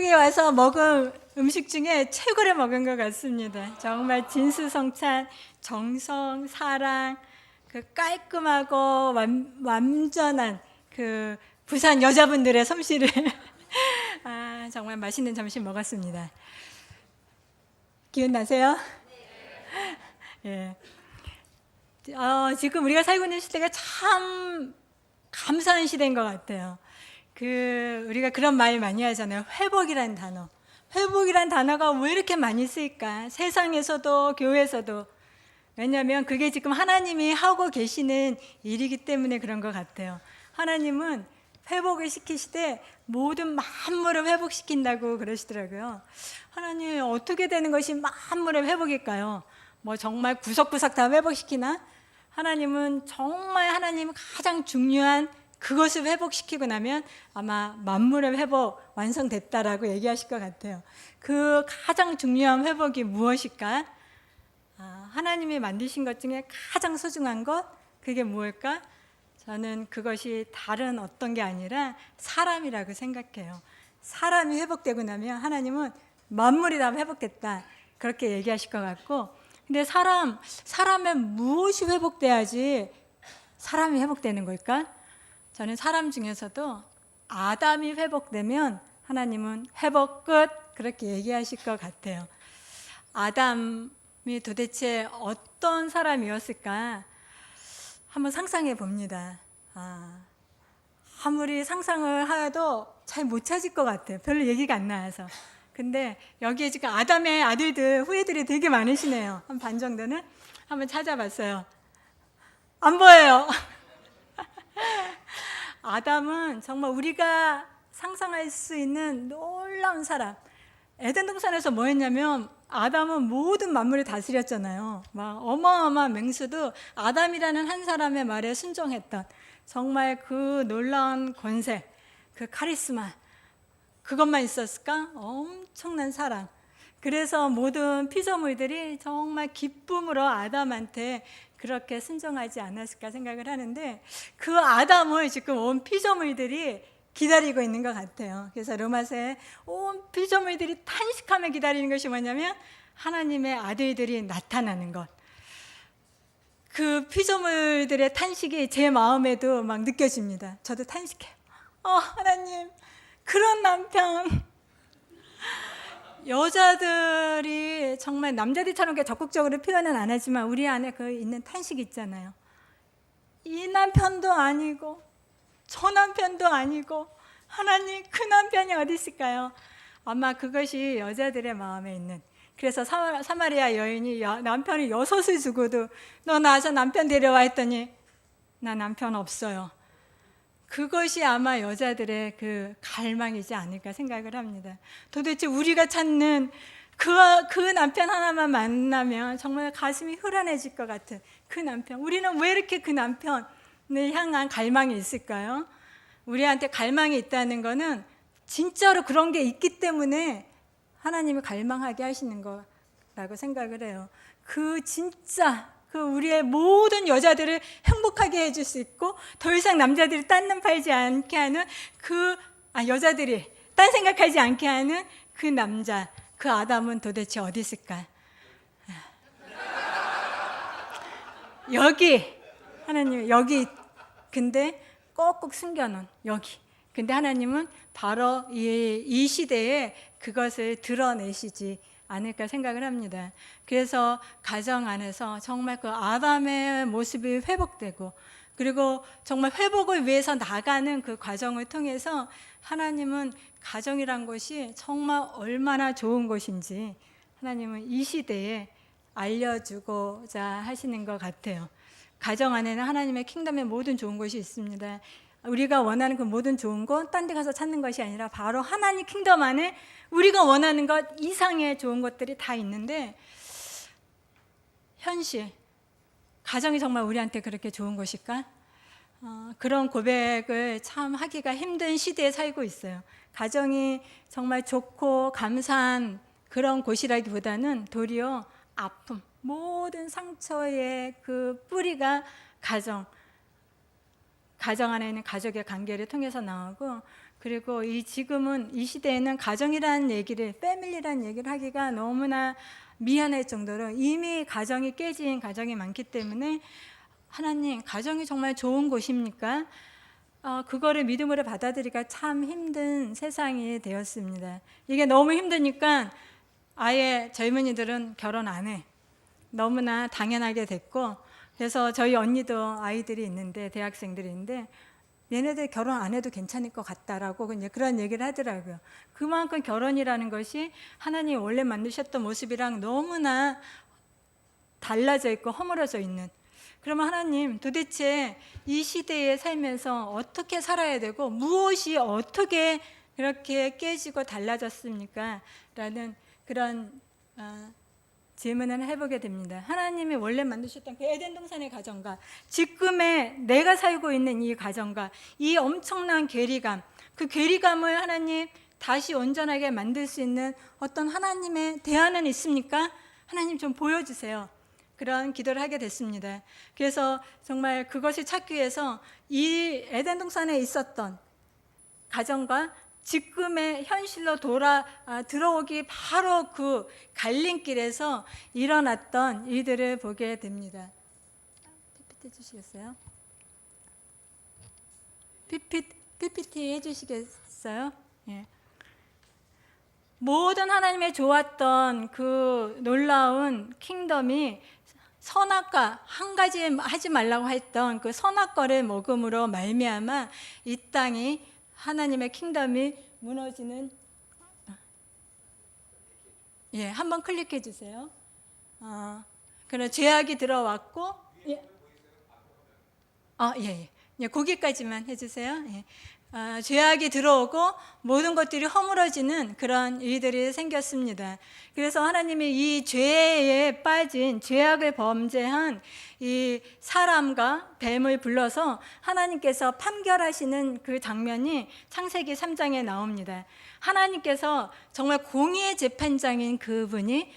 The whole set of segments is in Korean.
여기 와서 먹은 음식 중에 최고를 먹은 것 같습니다. 정말 진수성찬, 정성, 사랑, 그 깔끔하고 완전한 그 부산 여자분들의 솜씨를 정말 맛있는 점심 먹었습니다. 기운 나세요? 예. 지금 우리가 살고 있는 시대가 참 감사한 시대인 것 같아요. 우리가 그런 말 많이 하잖아요. 회복이라는 단어. 회복이라는 단어가 왜 이렇게 많이 쓰일까? 세상에서도 교회에서도. 왜냐하면 그게 지금 하나님이 하고 계시는 일이기 때문에 그런 것 같아요. 하나님은 회복을 시키시되 모든 만물을 회복시킨다고 그러시더라고요. 하나님 어떻게 되는 것이 만물의 회복일까요? 뭐 정말 구석구석 다 회복시키나? 하나님은 정말 하나님 가장 중요한 그것을 회복시키고 나면 아마 만물의 회복 완성됐다라고 얘기하실 것 같아요. 그 가장 중요한 회복이 무엇일까? 하나님이 만드신 것 중에 가장 소중한 것, 그게 무엇일까? 저는 그것이 다른 어떤 게 아니라 사람이라고 생각해요. 사람이 회복되고 나면 하나님은 만물이 다 회복됐다, 그렇게 얘기하실 것 같고, 근데 사람의 무엇이 회복돼야지 사람이 회복되는 걸까? 저는 사람 중에서도 아담이 회복되면 하나님은 회복 끝, 그렇게 얘기하실 것 같아요. 아담이 도대체 어떤 사람이었을까? 한번 상상해 봅니다. 아무리 상상을 하여도 잘 못 찾을 것 같아요. 별로 얘기가 안 나와서. 근데 여기에 지금 아담의 아들들, 후예들이 되게 많으시네요. 한 반 정도는. 한번 찾아봤어요. 안 보여요. 아담은 정말 우리가 상상할 수 있는 놀라운 사람. 에덴 동산에서 뭐 했냐면 아담은 모든 만물을 다스렸잖아요. 막 어마어마한 맹수도 아담이라는 한 사람의 말에 순종했던 정말 그 놀라운 권세, 그 카리스마, 그것만 있었을까? 엄청난 사랑. 그래서 모든 피조물들이 정말 기쁨으로 아담한테 그렇게 순종하지 않았을까 생각을 하는데, 그 아담을 지금 온 피조물들이 기다리고 있는 것 같아요. 그래서 로마서에 온 피조물들이 탄식하며 기다리는 것이 뭐냐면 하나님의 아들들이 나타나는 것. 그 피조물들의 탄식이 제 마음에도 막 느껴집니다. 저도 탄식해요. 하나님, 그런 남편. 여자들이 정말 남자들처럼 적극적으로 표현은 안 하지만 우리 안에 그 있는 탄식이 있잖아요. 이 남편도 아니고 저 남편도 아니고 하나님, 그 남편이 어디 있을까요? 아마 그것이 여자들의 마음에 있는. 그래서 사마리아 여인이 남편이 6을 주고도 너 나와서 남편 데려와 했더니 나 남편 없어요. 그것이 아마 여자들의 그 갈망이지 않을까 생각을 합니다. 도대체 우리가 찾는 그 남편 하나만 만나면 정말 가슴이 후련해질 것 같은 그 남편. 우리는 왜 이렇게 그 남편을 향한 갈망이 있을까요? 우리한테 갈망이 있다는 거는 진짜로 그런 게 있기 때문에 하나님이 갈망하게 하시는 거라고 생각을 해요. 그 우리의 모든 여자들을 행복하게 해줄 수 있고 더 이상 남자들이 딴 놈 팔지 않게 하는 여자들이 딴 생각하지 않게 하는 그 남자, 그 아담은 도대체 어디 있을까? 하나님 여기, 근데 꼭꼭 숨겨놓은 여기. 근데 하나님은 바로 이 시대에 그것을 드러내시지 않을까 생각을 합니다. 그래서 가정 안에서 정말 그 아담의 모습이 회복되고, 그리고 정말 회복을 위해서 나가는 그 과정을 통해서 하나님은 가정이란 것이 정말 얼마나 좋은 것인지 하나님은 이 시대에 알려주고자 하시는 것 같아요. 가정 안에는 하나님의 킹덤의 모든 좋은 것이 있습니다. 우리가 원하는 그 모든 좋은 것, 딴 데 가서 찾는 것이 아니라 바로 하나님 킹덤 안에 우리가 원하는 것 이상의 좋은 것들이 다 있는데, 현실, 가정이 정말 우리한테 그렇게 좋은 것일까? 그런 고백을 참 하기가 힘든 시대에 살고 있어요. 가정이 정말 좋고 감사한 그런 곳이라기보다는 도리어 아픔, 모든 상처의 그 뿌리가 가정 안에 있는 가족의 관계를 통해서 나오고, 그리고 지금은 이 시대에는 가정이라는 얘기를, 패밀리라는 얘기를 하기가 너무나 미안할 정도로 이미 가정이 깨진 가정이 많기 때문에 하나님, 가정이 정말 좋은 곳입니까? 그거를 믿음으로 받아들이기가 참 힘든 세상이 되었습니다. 이게 너무 힘드니까 아예 젊은이들은 결혼 안 해. 너무나 당연하게 됐고, 그래서 저희 언니도 아이들이 있는데, 대학생들이 있는데, 얘네들 결혼 안 해도 괜찮을 것 같다라고 이제 그런 얘기를 하더라고요. 그만큼 결혼이라는 것이 하나님 원래 만드셨던 모습이랑 너무나 달라져 있고 허물어져 있는. 그러면 하나님, 도대체 이 시대에 살면서 어떻게 살아야 되고 무엇이 어떻게 그렇게 깨지고 달라졌습니까? 라는 그런 질문을 해보게 됩니다. 하나님이 원래 만드셨던 그 에덴 동산의 가정과 지금의 내가 살고 있는 이 가정과 이 엄청난 괴리감, 그 괴리감을 하나님 다시 온전하게 만들 수 있는 어떤 하나님의 대안은 있습니까? 하나님 좀 보여주세요. 그런 기도를 하게 됐습니다. 그래서 정말 그것을 찾기 위해서 이 에덴 동산에 있었던 가정과 지금의 현실로 들어오기 바로 그 갈림길에서 일어났던 일들을 보게 됩니다. PPT 해주시겠어요? PPT 해주시겠어요? 예. 모든 하나님의 좋았던 그 놀라운 킹덤이 선악과, 한 가지 하지 말라고 했던 그 선악과를 먹음으로 말미암아 이 땅이, 하나님의 킹덤이 무너지는, 한번 클릭해 주세요. 그런 죄악이 들어왔고, 거기까지만 해주세요. 죄악이 들어오고 모든 것들이 허물어지는 그런 일들이 생겼습니다. 그래서 하나님이 이 죄에 빠진, 죄악을 범죄한 이 사람과 뱀을 불러서 하나님께서 판결하시는 그 장면이 창세기 3장에 나옵니다. 하나님께서 정말 공의의 재판장인 그분이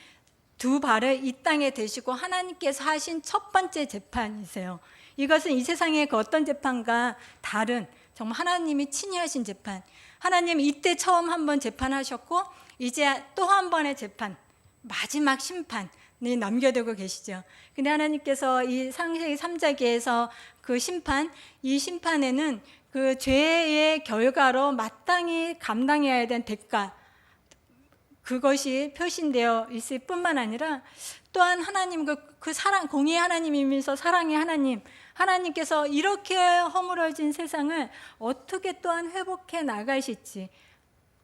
두 발을 이 땅에 대시고 하나님께서 하신 첫 번째 재판이세요. 이것은 이 세상의 그 어떤 재판과 다른, 정말 하나님이 친히 하신 재판. 하나님 이때 처음 한번 재판하셨고 이제 또 한 번의 재판, 마지막 심판이 남겨두고 계시죠. 근데 하나님께서 이 창세기 3장에서 그 심판, 이 심판에는 그 죄의 결과로 마땅히 감당해야 된 대가, 그것이 표시되어 있을 뿐만 아니라 또한 하나님 그 사랑, 공의의 하나님이면서 사랑의 하나님, 하나님께서 이렇게 허물어진 세상을 어떻게 또한 회복해 나가실지,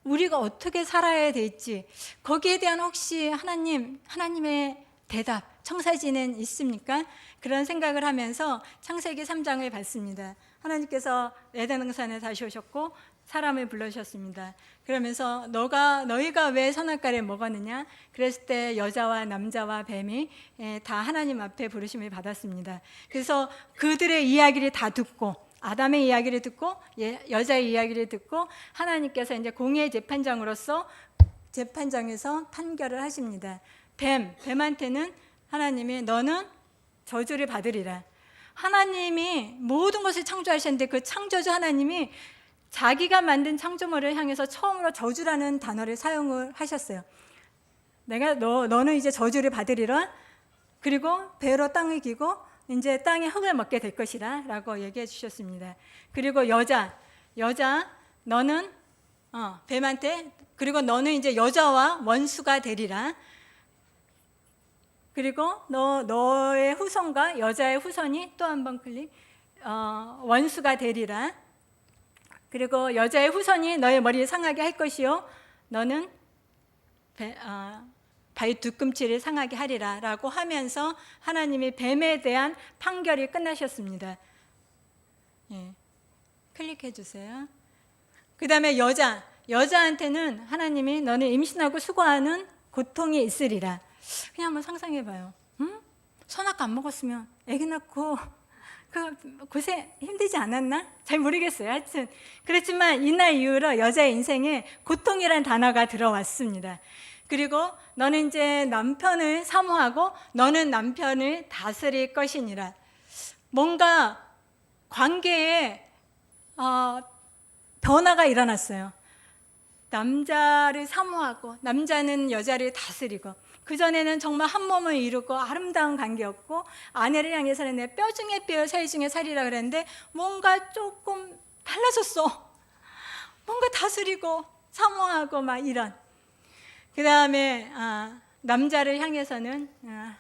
우리가 어떻게 살아야 될지, 거기에 대한 혹시 하나님의 대답, 청사진은 있습니까? 그런 생각을 하면서 창세기 3장을 봤습니다. 하나님께서 에덴 동산에 다시 오셨고 사람을 불러주셨습니다. 그러면서 너희가 왜 선악과를 먹었느냐? 그랬을 때 여자와 남자와 뱀이 다 하나님 앞에 부르심을 받았습니다. 그래서 그들의 이야기를 다 듣고, 아담의 이야기를 듣고 여자의 이야기를 듣고 하나님께서 이제 공의의 재판장으로서 재판장에서 판결을 하십니다. 뱀한테는 하나님이 너는 저주를 받으리라. 하나님이 모든 것을 창조하셨는데 그 창조주 하나님이 자기가 만든 창조물을 향해서 처음으로 저주라는 단어를 사용을 하셨어요. 너는 이제 저주를 받으리라. 그리고 배로 땅을 기고 이제 땅의 흙을 먹게 될 것이라 라고 얘기해 주셨습니다. 그리고 여자 너는 뱀한테, 그리고 너는 이제 여자와 원수가 되리라. 그리고 너의 후손과 여자의 후손이 또 한 번 원수가 되리라. 그리고 여자의 후손이 너의 머리를 상하게 할 것이요 너는 발 뒤꿈치를 상하게 하리라 라고 하면서 하나님이 뱀에 대한 판결이 끝나셨습니다. 클릭해 주세요. 그 다음에 여자한테는 하나님이 너는 임신하고 수고하는 고통이 있으리라. 그냥 한번 상상해 봐요. 선악과 안 먹었으면 애기 낳고 고생 힘들지 않았나? 잘 모르겠어요. 하여튼 그렇지만 이날 이후로 여자의 인생에 고통이라는 단어가 들어왔습니다. 그리고 너는 이제 남편을 사모하고 너는 남편을 다스릴 것이니라. 뭔가 관계에 변화가 일어났어요. 남자를 사모하고 남자는 여자를 다스리고, 그전에는 정말 한 몸을 이루고 아름다운 관계였고 아내를 향해서는 내 뼈 중에 뼈 살 중에 살이라 그랬는데 뭔가 조금 달라졌어. 뭔가 다스리고 사모하고 막 이런. 그 다음에 남자를 향해서는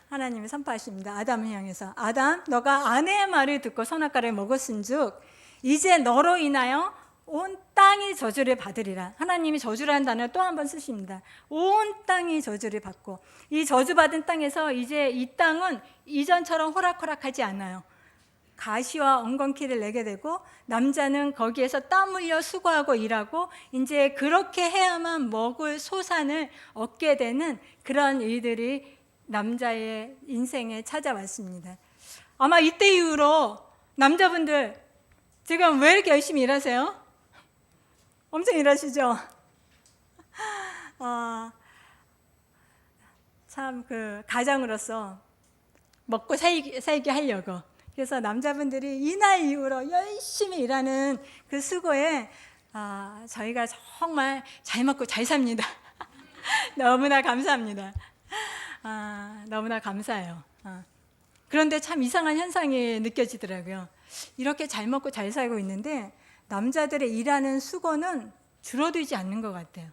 하나님이 선포하십니다. 아담을 향해서, 아담 너가 아내의 말을 듣고 선악과를 먹었은즉 이제 너로 인하여 온 땅이 저주를 받으리라. 하나님이 저주라는 단어를 또 한 번 쓰십니다. 온 땅이 저주를 받고, 이 저주받은 땅에서 이제 이 땅은 이전처럼 호락호락하지 않아요. 가시와 엉겅퀴를 내게 되고 남자는 거기에서 땀 흘려 수고하고 일하고 이제 그렇게 해야만 먹을 소산을 얻게 되는 그런 일들이 남자의 인생에 찾아왔습니다. 아마 이때 이후로 남자분들 지금 왜 이렇게 열심히 일하세요? 엄청 일하시죠? 참 그 가장으로서 먹고 살게 하려고. 그래서 남자분들이 이날 이후로 열심히 일하는 그 수고에 저희가 정말 잘 먹고 잘 삽니다. 너무나 감사합니다. 너무나 감사해요. 그런데 참 이상한 현상이 느껴지더라고요. 이렇게 잘 먹고 잘 살고 있는데 남자들의 일하는 수고는 줄어들지 않는 것 같아요.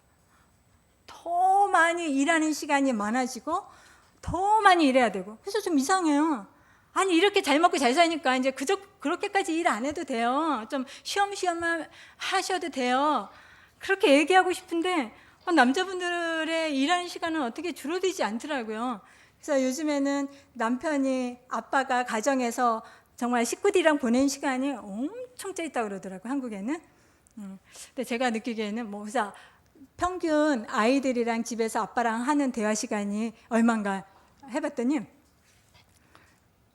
더 많이 일하는 시간이 많아지고 더 많이 일해야 되고, 그래서 좀 이상해요. 아니 이렇게 잘 먹고 잘 사니까 이제 그렇게까지 일 안 해도 돼요. 좀 쉬엄쉬엄만 하셔도 돼요. 그렇게 얘기하고 싶은데 남자분들의 일하는 시간은 어떻게 줄어들지 않더라고요. 그래서 요즘에는 남편이, 아빠가 가정에서 정말 식구들이랑 보낸 시간이 엄청 짧다고 그러더라고요, 한국에는. 근데 제가 느끼기에는 그래서 평균 아이들이랑 집에서 아빠랑 하는 대화 시간이 얼마인가 해봤더니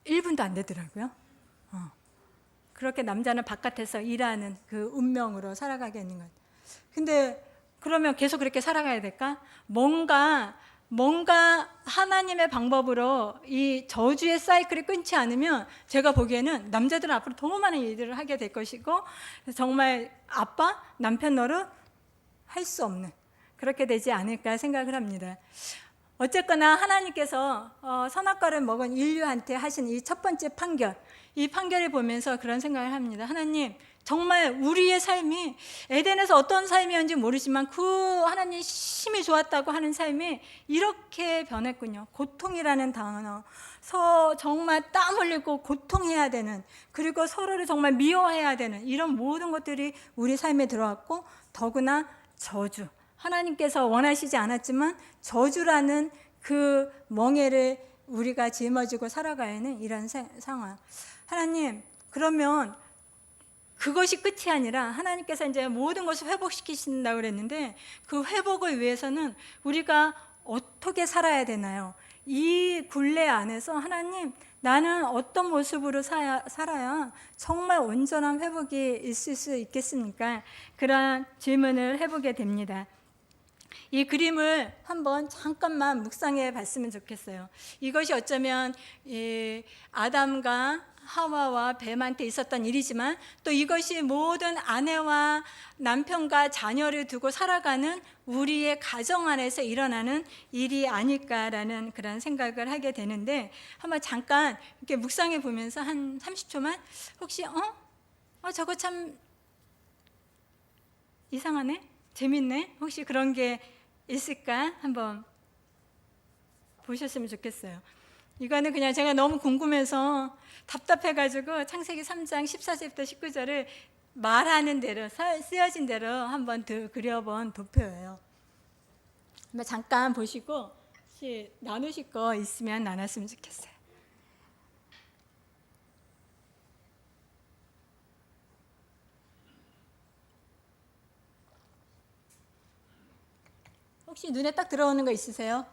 1분도 안 되더라고요. 그렇게 남자는 바깥에서 일하는 그 운명으로 살아가게 있는 것 같아요. 근데 그러면 계속 그렇게 살아가야 될까? 뭔가 하나님의 방법으로 이 저주의 사이클이 끊지 않으면 제가 보기에는 남자들은 앞으로 더 많은 일들을 하게 될 것이고, 정말 아빠, 남편 노릇 할 수 없는, 그렇게 되지 않을까 생각을 합니다. 어쨌거나 하나님께서 선악과를 먹은 인류한테 하신 이 첫 번째 판결, 이 판결을 보면서 그런 생각을 합니다. 하나님, 정말 우리의 삶이 에덴에서 어떤 삶이었는지 모르지만 그 하나님 심히 좋았다고 하는 삶이 이렇게 변했군요. 고통이라는 단어, 정말 땀 흘리고 고통해야 되는, 그리고 서로를 정말 미워해야 되는 이런 모든 것들이 우리 삶에 들어왔고, 더구나 저주, 하나님께서 원하시지 않았지만 저주라는 그 멍에를 우리가 짊어지고 살아가야 하는 이런 상황. 하나님, 그러면 그것이 끝이 아니라 하나님께서 이제 모든 것을 회복시키신다고 그랬는데, 그 회복을 위해서는 우리가 어떻게 살아야 되나요? 이 굴레 안에서 하나님, 나는 어떤 모습으로 살아야 정말 온전한 회복이 있을 수 있겠습니까? 그런 질문을 해보게 됩니다. 이 그림을 한번 잠깐만 묵상해 봤으면 좋겠어요. 이것이 어쩌면 아담과 하와와 뱀한테 있었던 일이지만, 또 이것이 모든 아내와 남편과 자녀를 두고 살아가는 우리의 가정 안에서 일어나는 일이 아닐까라는 그런 생각을 하게 되는데, 한번 잠깐 이렇게 묵상해 보면서 한 30초만 혹시 저거 참 이상하네? 재밌네? 혹시 그런 게 있을까? 한번 보셨으면 좋겠어요. 이거는 그냥 제가 너무 궁금해서 답답해가지고 창세기 3장 14절부터 19절을 말하는 대로, 쓰여진 대로 한번 그려본 도표예요. 잠깐 보시고 혹시 나누실 거 있으면 나눴으면 좋겠어요. 혹시 눈에 딱 들어오는 거 있으세요?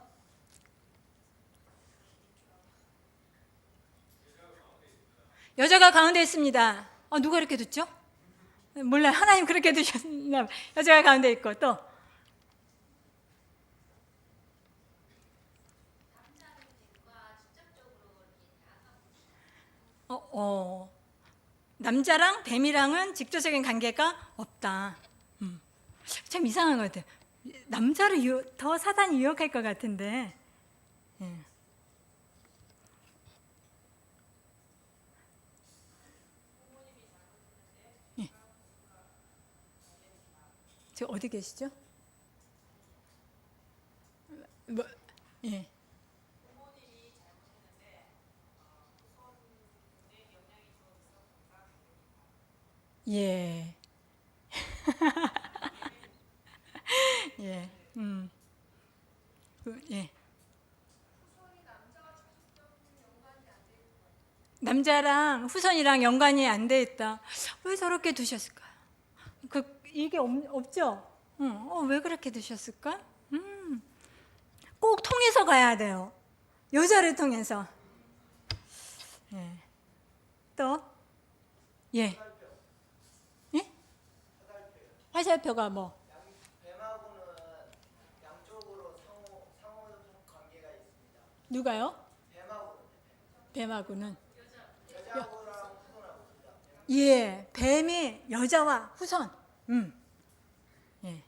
여자가 가운데 있습니다. 누가 이렇게 듣죠? 몰라요. 하나님 그렇게 두셨나 봐요. 여자가 가운데 있고, 또 남자랑 뱀이랑은 직접적인 관계가 없다. 참 이상한 것 같아요. 남자를 더 사단이 유혹할 것 같은데. 예. 예. 지금 어디 계시죠? 뭐, 예. 예. 예. 예. 남자랑 후손이랑 연관이 안 돼 있다. 왜 저렇게 두셨을까? 이게 없죠? 응. 왜 그렇게 두셨을까? 꼭 통해서 가야 돼요. 여자를 통해서. 예. 또? 예. 예? 화살표가 뭐? 뱀하고는 양쪽으로 상호적 관계가 있습니다. 누가요? 뱀하고 뱀하고는? 여자하고랑 후손하고입니다. 예. 뱀이 여자와 후손. 예.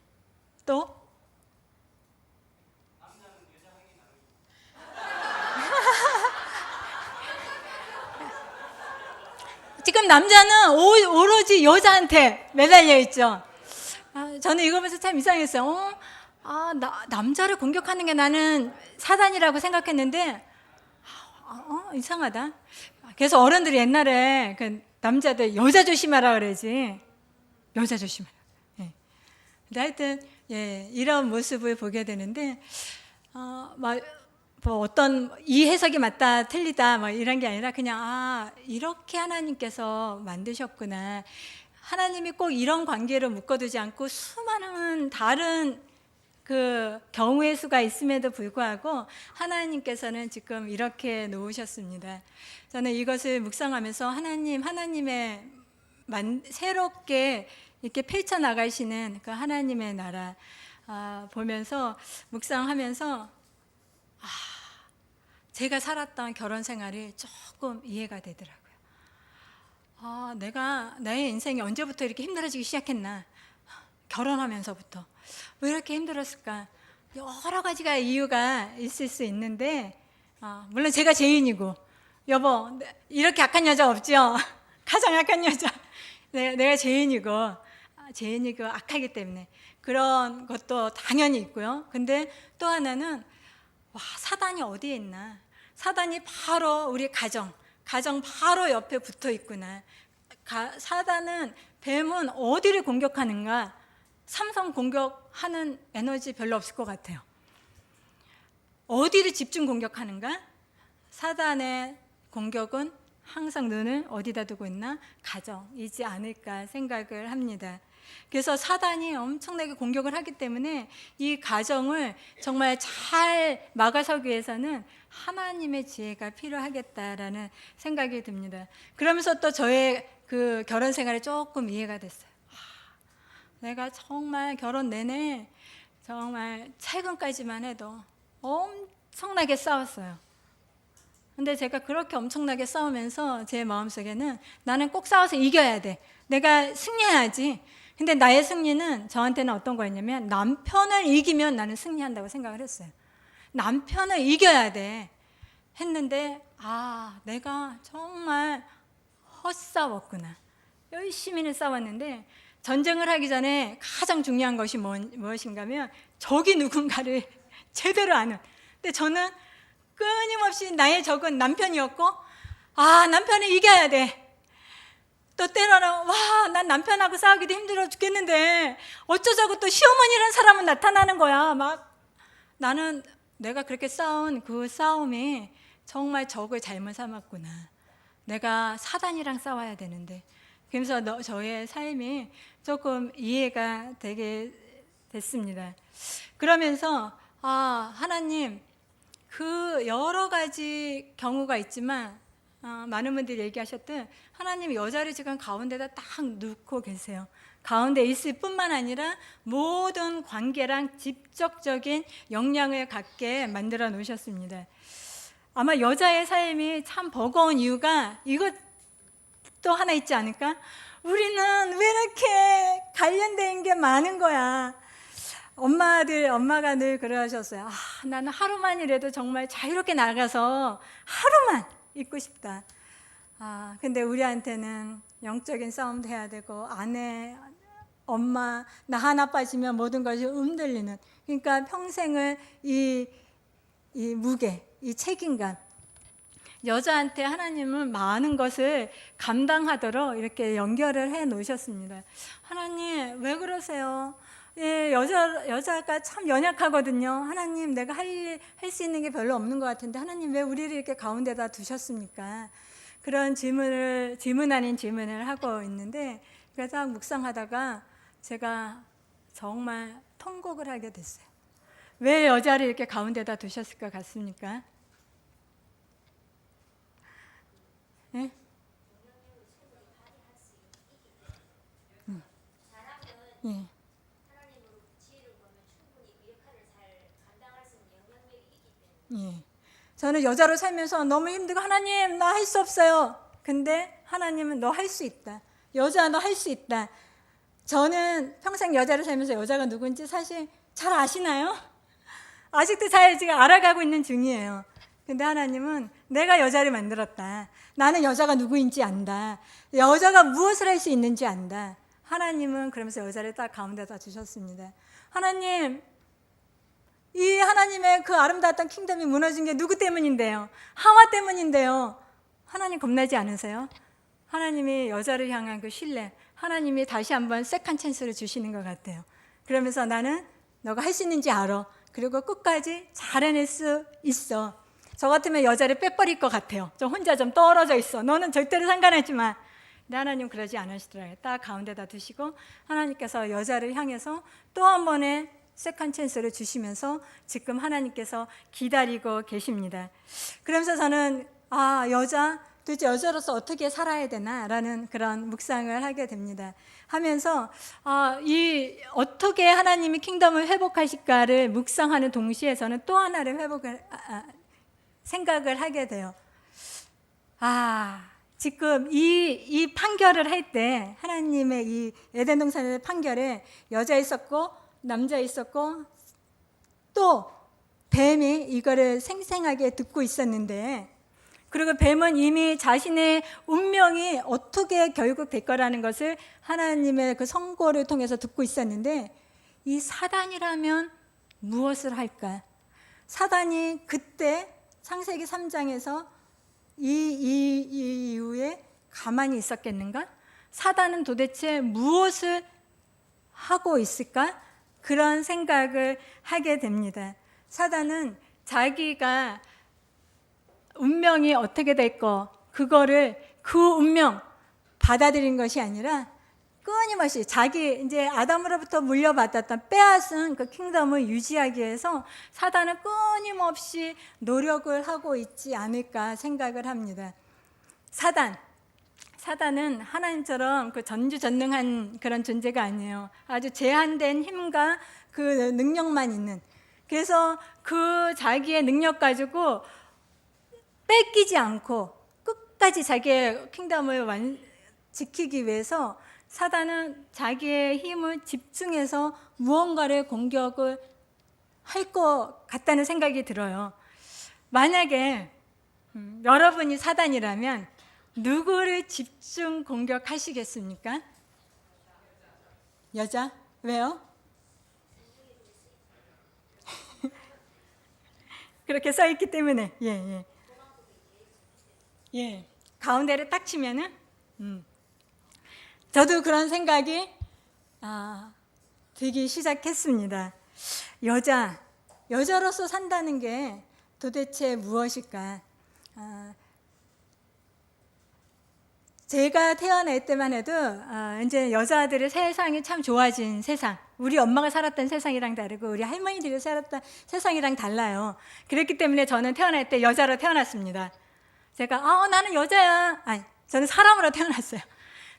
또? 지금 남자는 오로지 여자한테 매달려 있죠. 저는 이거 보면서 참 이상했어요. 남자를 공격하는 게 나는 사단이라고 생각했는데, 이상하다. 그래서 어른들이 옛날에 그 남자들 여자 조심하라 그러지. 여자 조심하라. 예. 근데 하여튼, 예, 이런 모습을 보게 되는데, 뭐 어떤 이 해석이 맞다 틀리다 뭐 이런 게 아니라 그냥 이렇게 하나님께서 만드셨구나. 하나님이 꼭 이런 관계로 묶어두지 않고 수많은 다른 그 경우의 수가 있음에도 불구하고 하나님께서는 지금 이렇게 놓으셨습니다. 저는 이것을 묵상하면서 하나님의 새롭게 이렇게 펼쳐나가시는 그 하나님의 나라 보면서 묵상하면서 제가 살았던 결혼 생활이 조금 이해가 되더라고요. 내가 나의 인생이 언제부터 이렇게 힘들어지기 시작했나? 결혼하면서부터. 왜 이렇게 힘들었을까? 여러 가지가 이유가 있을 수 있는데, 물론 제가 죄인이고, 여보, 이렇게 약한 여자 없죠? 가장 약한 여자. 내가 죄인이고 악하기 때문에 그런 것도 당연히 있고요. 근데 또 하나는, 사단이 어디에 있나? 사단이 바로 우리 가정 바로 옆에 붙어 있구나. 사단은, 뱀은 어디를 공격하는가? 삼성 공격하는 에너지 별로 없을 것 같아요. 어디를 집중 공격하는가? 사단의 공격은 항상 눈을 어디다 두고 있나? 가정이지 않을까 생각을 합니다. 그래서 사단이 엄청나게 공격을 하기 때문에 이 가정을 정말 잘 막아서기 위해서는 하나님의 지혜가 필요하겠다라는 생각이 듭니다. 그러면서 또 저의 그 결혼 생활이 조금 이해가 됐어요. 내가 정말 결혼 내내 정말 최근까지만 해도 엄청나게 싸웠어요. 근데 제가 그렇게 엄청나게 싸우면서 제 마음속에는 나는 꼭 싸워서 이겨야 돼. 내가 승리해야지. 근데 나의 승리는 저한테는 어떤 거였냐면 남편을 이기면 나는 승리한다고 생각을 했어요. 남편을 이겨야 돼 했는데 내가 정말 헛싸웠구나. 열심히는 싸웠는데 전쟁을 하기 전에 가장 중요한 것이 무엇인가 하면 적이 누군가를 제대로 아는. 근데 저는 끊임없이 나의 적은 남편이었고 남편을 이겨야 돼. 또 때로는 난 남편하고 싸우기도 힘들어 죽겠는데 어쩌자고 또 시어머니라는 사람은 나타나는 거야. 나는 내가 그렇게 싸운 그 싸움이 정말 적을 잘못 삼았구나. 내가 사단이랑 싸워야 되는데. 그래서 저의 삶이 조금 이해가 되게 됐습니다. 그러면서 하나님, 그 여러 가지 경우가 있지만 많은 분들이 얘기하셨듯 하나님이 여자를 지금 가운데다 딱 놓고 계세요. 가운데 있을 뿐만 아니라 모든 관계랑 직접적인 영향을 갖게 만들어 놓으셨습니다. 아마 여자의 삶이 참 버거운 이유가 이것도 하나 있지 않을까? 우리는 왜 이렇게 관련된 게 많은 거야? 엄마가 늘 그러셨어요. 나는 하루만이라도 정말 자유롭게 나가서 하루만 있고 싶다. 근데 우리한테는 영적인 싸움도 해야 되고, 아내, 엄마, 나 하나 빠지면 모든 것이 흔들리는. 그러니까 평생을 이 무게, 이 책임감. 여자한테 하나님은 많은 것을 감당하도록 이렇게 연결을 해 놓으셨습니다. 하나님, 왜 그러세요? 예, 여자가 참 연약하거든요. 하나님, 내가 할 수 있는 게 별로 없는 것 같은데, 하나님, 왜 우리를 이렇게 가운데다 두셨습니까? 그런 질문 아닌 질문을 하고 있는데, 그래서 딱 묵상하다가 제가 정말 통곡을 하게 됐어요. 왜 여자를 이렇게 가운데다 두셨을 것 같습니까? 예? 예. 예. 저는 여자로 살면서 너무 힘들고, 하나님, 나 할 수 없어요. 근데 하나님은 너 할 수 있다. 여자, 너 할 수 있다. 저는 평생 여자로 살면서 여자가 누군지 사실 잘 아시나요? 아직도 잘 지금 알아가고 있는 중이에요. 근데 하나님은 내가 여자를 만들었다. 나는 여자가 누구인지 안다. 여자가 무엇을 할 수 있는지 안다. 하나님은 그러면서 여자를 딱 가운데다 주셨습니다. 하나님, 이 하나님의 그 아름다웠던 킹덤이 무너진 게 누구 때문인데요? 하와 때문인데요. 하나님 겁나지 않으세요? 하나님이 여자를 향한 그 신뢰, 하나님이 다시 한번 세컨 찬스를 주시는 것 같아요. 그러면서 나는 너가 할 수 있는지 알아. 그리고 끝까지 잘 해낼 수 있어. 저 같으면 여자를 빼버릴 것 같아요. 좀 혼자 좀 떨어져 있어. 너는 절대로 상관하지 마. 근데 하나님 그러지 않으시더라고요. 딱 가운데다 두시고 하나님께서 여자를 향해서 또 한 번의 세컨 찬스를 주시면서 지금 하나님께서 기다리고 계십니다. 그러면서 저는 도대체 여자로서 어떻게 살아야 되나라는 그런 묵상을 하게 됩니다. 하면서 어떻게 하나님이 킹덤을 회복하실까를 묵상하는 동시에 저는 또 하나를 생각을 하게 돼요. 지금 이 판결을 할 때 하나님의 이 에덴 동산의 판결에 여자 있었고 남자 있었고 또 뱀이 이거를 생생하게 듣고 있었는데, 그리고 뱀은 이미 자신의 운명이 어떻게 결국 될 거라는 것을 하나님의 그 선고를 통해서 듣고 있었는데, 이 사단이라면 무엇을 할까? 사단이 그때 창세기 3장에서 이 이후에 가만히 있었겠는가? 사단은 도대체 무엇을 하고 있을까? 그런 생각을 하게 됩니다. 사단은 자기가 운명이 어떻게 될 거, 그 운명 받아들인 것이 아니라 끊임없이 자기 이제 아담으로부터 물려받았던 빼앗은 그 킹덤을 유지하기 위해서 사단은 끊임없이 노력을 하고 있지 않을까 생각을 합니다. 사단은 하나님처럼 그 전지전능한 그런 존재가 아니에요. 아주 제한된 힘과 그 능력만 있는. 그래서 그 자기의 능력 가지고 뺏기지 않고 끝까지 자기의 킹덤을 지키기 위해서 사단은 자기의 힘을 집중해서 무언가를 공격을 할 것 같다는 생각이 들어요. 만약에 여러분이 사단이라면 누구를 집중 공격하시겠습니까? 여자? 왜요? 그렇게 써있기 때문에. 예. 가운데를 딱 치면은 저도 그런 생각이 들기 시작했습니다. 여자로서 산다는 게 도대체 무엇일까? 제가 태어날 때만 해도 이제 여자들의 세상이 참 좋아진 세상, 우리 엄마가 살았던 세상이랑 다르고 우리 할머니들이 살았던 세상이랑 달라요. 그렇기 때문에 저는 태어날 때 여자로 태어났습니다. 제가 나는 여자야. 저는 사람으로 태어났어요.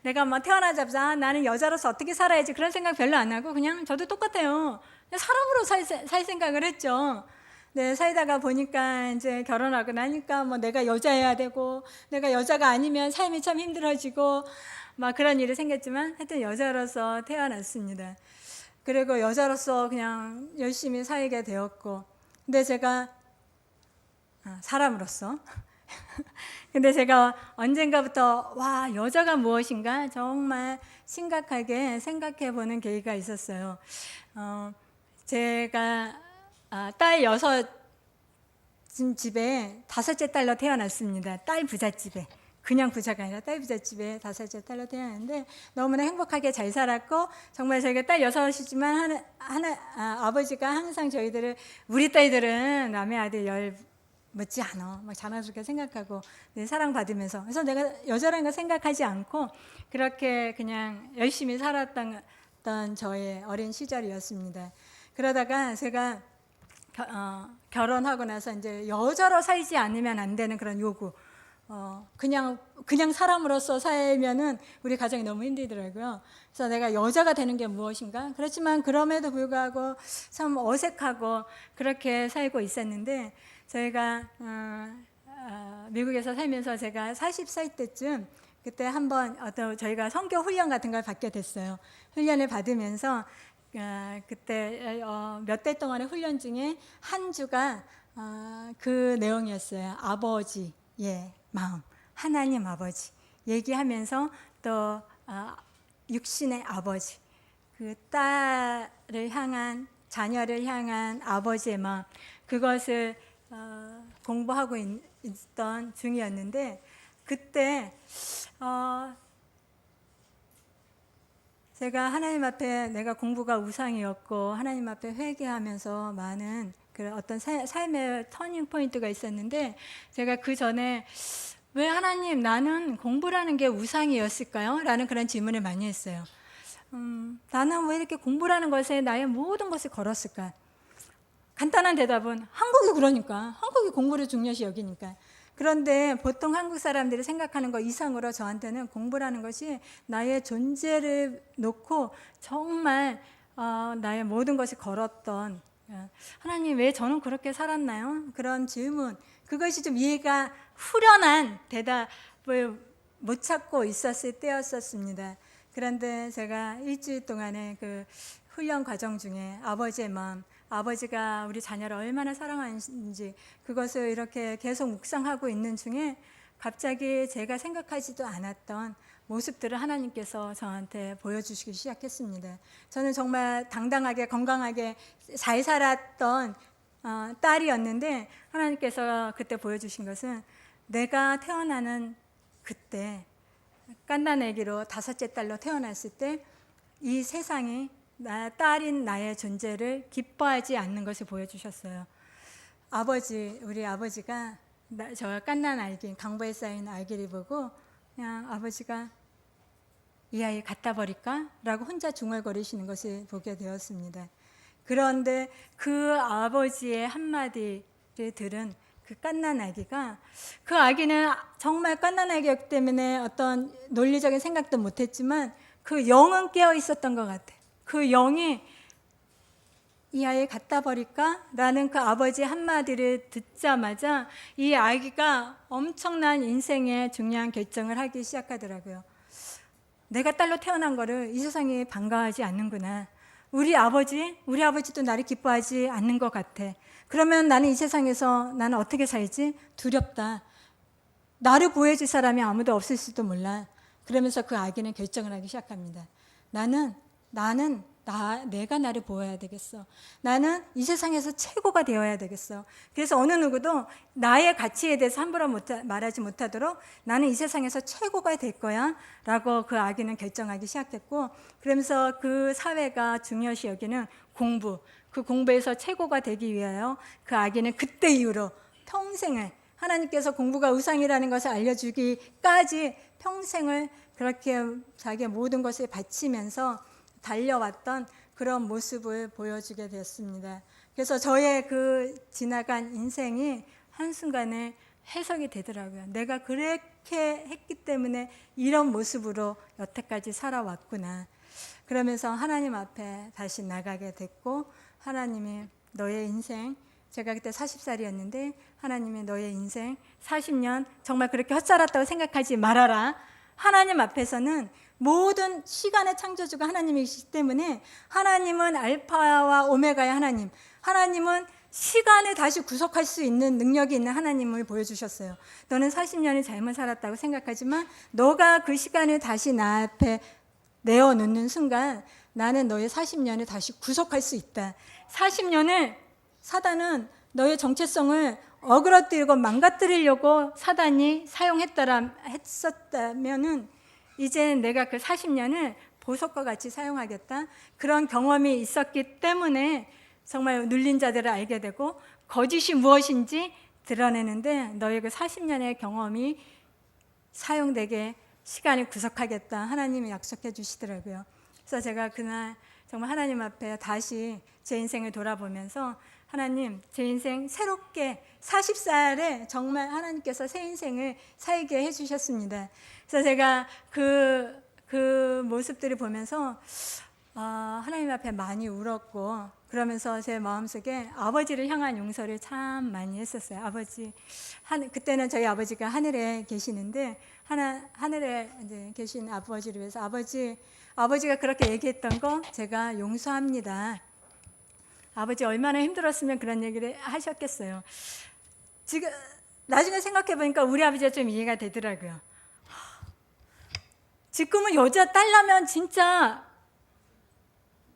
내가 태어나자마자 나는 여자로서 어떻게 살아야지 그런 생각 별로 안 하고 그냥 저도 똑같아요. 그냥 사람으로 살 생각을 했죠. 네, 살다가 보니까 이제 결혼하고 나니까 내가 여자여야 되고 내가 여자가 아니면 삶이 참 힘들어지고 막 그런 일이 생겼지만 하여튼 여자로서 태어났습니다. 그리고 여자로서 그냥 열심히 살게 되었고, 근데 제가 사람으로서 근데 제가 언젠가부터 와, 여자가 무엇인가 정말 심각하게 생각해 보는 계기가 있었어요. 제가 딸 6 집에 5째 딸로 태어났습니다. 딸 부잣집에. 그냥 부자가 아니라 딸 부잣집에 5째 딸로 태어났는데 너무나 행복하게 잘 살았고, 정말 저희가 딸 6이지만 아버지가 항상 저희들을, 우리 딸들은 남의 아들 10 못지 않아 막 자랑스럽게 생각하고 사랑받으면서, 그래서 내가 여자라는 걸 생각하지 않고 그렇게 그냥 열심히 살았던 저의 어린 시절이었습니다. 그러다가 제가 결혼하고 나서 이제 여자로 살지 않으면 안 되는 그런 요구, 그냥 사람으로서 살면은 우리 가정이 너무 힘들더라고요. 그래서 내가 여자가 되는 게 무엇인가? 그렇지만 그럼에도 불구하고 참 어색하고 그렇게 살고 있었는데, 저희가 미국에서 살면서 제가 40살 때쯤 그때 한번 저희가 선교 훈련 같은 걸 받게 됐어요. 훈련을 받으면서 그때 몇 달 동안의 훈련 중에 한 주가 그 내용이었어요. 아버지의 마음, 하나님 아버지 얘기하면서 또 육신의 아버지, 그 딸을 향한, 자녀를 향한 아버지의 마음, 그것을 공부하고 있던 중이었는데, 그때 제가 하나님 앞에, 내가 공부가 우상이었고 하나님 앞에 회개하면서 많은 그 어떤 삶의 터닝 포인트가 있었는데, 제가 그 전에 왜 하나님, 나는 공부라는 게 우상이었을까요? 라는 그런 질문을 많이 했어요. 나는 왜 이렇게 공부라는 것에 나의 모든 것을 걸었을까? 간단한 대답은 한국이 그러니까, 한국이 공부를 중요시 여기니까. 그런데 보통 한국 사람들이 생각하는 것 이상으로 저한테는 공부라는 것이 나의 존재를 놓고 정말 나의 모든 것이 걸었던, 하나님 왜 저는 그렇게 살았나요? 그런 질문, 그것이 좀 이해가 후련한 대답을 못 찾고 있었을 때였었습니다. 그런데 제가 일주일 동안의 그 훈련 과정 중에 아버지의 마음, 아버지가 우리 자녀를 얼마나 사랑하는지 그것을 이렇게 계속 묵상하고 있는 중에 갑자기 제가 생각하지도 않았던 모습들을 하나님께서 저한테 보여주시기 시작했습니다. 저는 정말 당당하게 건강하게 잘 살았던 딸이었는데, 하나님께서 그때 보여주신 것은 내가 태어나는 그때, 갓난아기로 5째 딸로 태어났을 때 이 세상이 딸인 나의 존재를 기뻐하지 않는 것을 보여주셨어요. 우리 아버지가 저 갓난 아기, 강보에 쌓인 아기를 보고 그냥 아버지가 이 아이 갖다 버릴까? 라고 혼자 중얼거리시는 것을 보게 되었습니다. 그런데 그 아버지의 한마디를 들은 그 갓난 아기가, 그 아기는 정말 갓난 아기였기 때문에 어떤 논리적인 생각도 못했지만 그 영은 깨어 있었던 것 같아요. 그 영이 이 아이 갖다 버릴까? 라는 그 아버지의 한마디를 듣자마자 이 아기가 엄청난 인생의 중요한 결정을 하기 시작하더라고요. 내가 딸로 태어난 거를 이 세상에 반가워하지 않는구나. 우리 아버지도 나를 기뻐하지 않는 것 같아. 그러면 나는 이 세상에서 나는 어떻게 살지? 두렵다. 나를 구해줄 사람이 아무도 없을 수도 몰라. 그러면서 그 아기는 결정을 하기 시작합니다. 내가 나를 보호해야 되겠어. 나는 이 세상에서 최고가 되어야 되겠어. 그래서 어느 누구도 나의 가치에 대해서 함부로 말하지 못하도록 나는 이 세상에서 최고가 될 거야 라고 그 아기는 결정하기 시작했고, 그러면서 그 사회가 중요시 여기는 공부, 그 공부에서 최고가 되기 위하여 그 아기는 그때 이후로 평생을, 하나님께서 공부가 우상이라는 것을 알려주기까지 평생을 그렇게 자기의 모든 것을 바치면서 달려왔던 그런 모습을 보여주게 되었습니다. 그래서 저의 그 지나간 인생이 한순간에 해석이 되더라고요. 내가 그렇게 했기 때문에 이런 모습으로 여태까지 살아왔구나. 그러면서 하나님 앞에 다시 나가게 됐고, 하나님이 너의 인생, 제가 그때 40살이었는데 하나님이 너의 인생 40년 정말 그렇게 헛살았다고 생각하지 말아라. 하나님 앞에서는 모든 시간의 창조주가 하나님이시기 때문에 하나님은 알파와 오메가의 하나님, 하나님은 시간을 다시 구속할 수 있는 능력이 있는 하나님을 보여주셨어요. 너는 40년을 잘못 살았다고 생각하지만 너가 그 시간을 다시 나 앞에 내어놓는 순간 나는 너의 40년을 다시 구속할 수 있다. 40년을 사단은 너의 정체성을 어그러뜨리고 망가뜨리려고 사단이 했었다면은 이제 내가 그 40년을 보석과 같이 사용하겠다. 그런 경험이 있었기 때문에 정말 눌린 자들을 알게 되고 거짓이 무엇인지 드러내는데 너의 그 40년의 경험이 사용되게 시간을 구속하겠다. 하나님이 약속해 주시더라고요. 그래서 제가 그날 정말 하나님 앞에 다시 제 인생을 돌아보면서 하나님, 제 인생 새롭게 40살에 정말 하나님께서 새 인생을 살게 해주셨습니다. 그래서 제가 그 모습들을 보면서 하나님 앞에 많이 울었고 그러면서 제 마음속에 아버지를 향한 용서를 참 많이 했었어요. 그때는 저희 아버지가 하늘에 계시는데 하늘에 이제 계신 아버지를 위해서 아버지가 그렇게 얘기했던 거 제가 용서합니다. 아버지 얼마나 힘들었으면 그런 얘기를 하셨겠어요. 지금 나중에 생각해 보니까 우리 아버지가 좀 이해가 되더라고요. 지금은 여자 딸 나면 진짜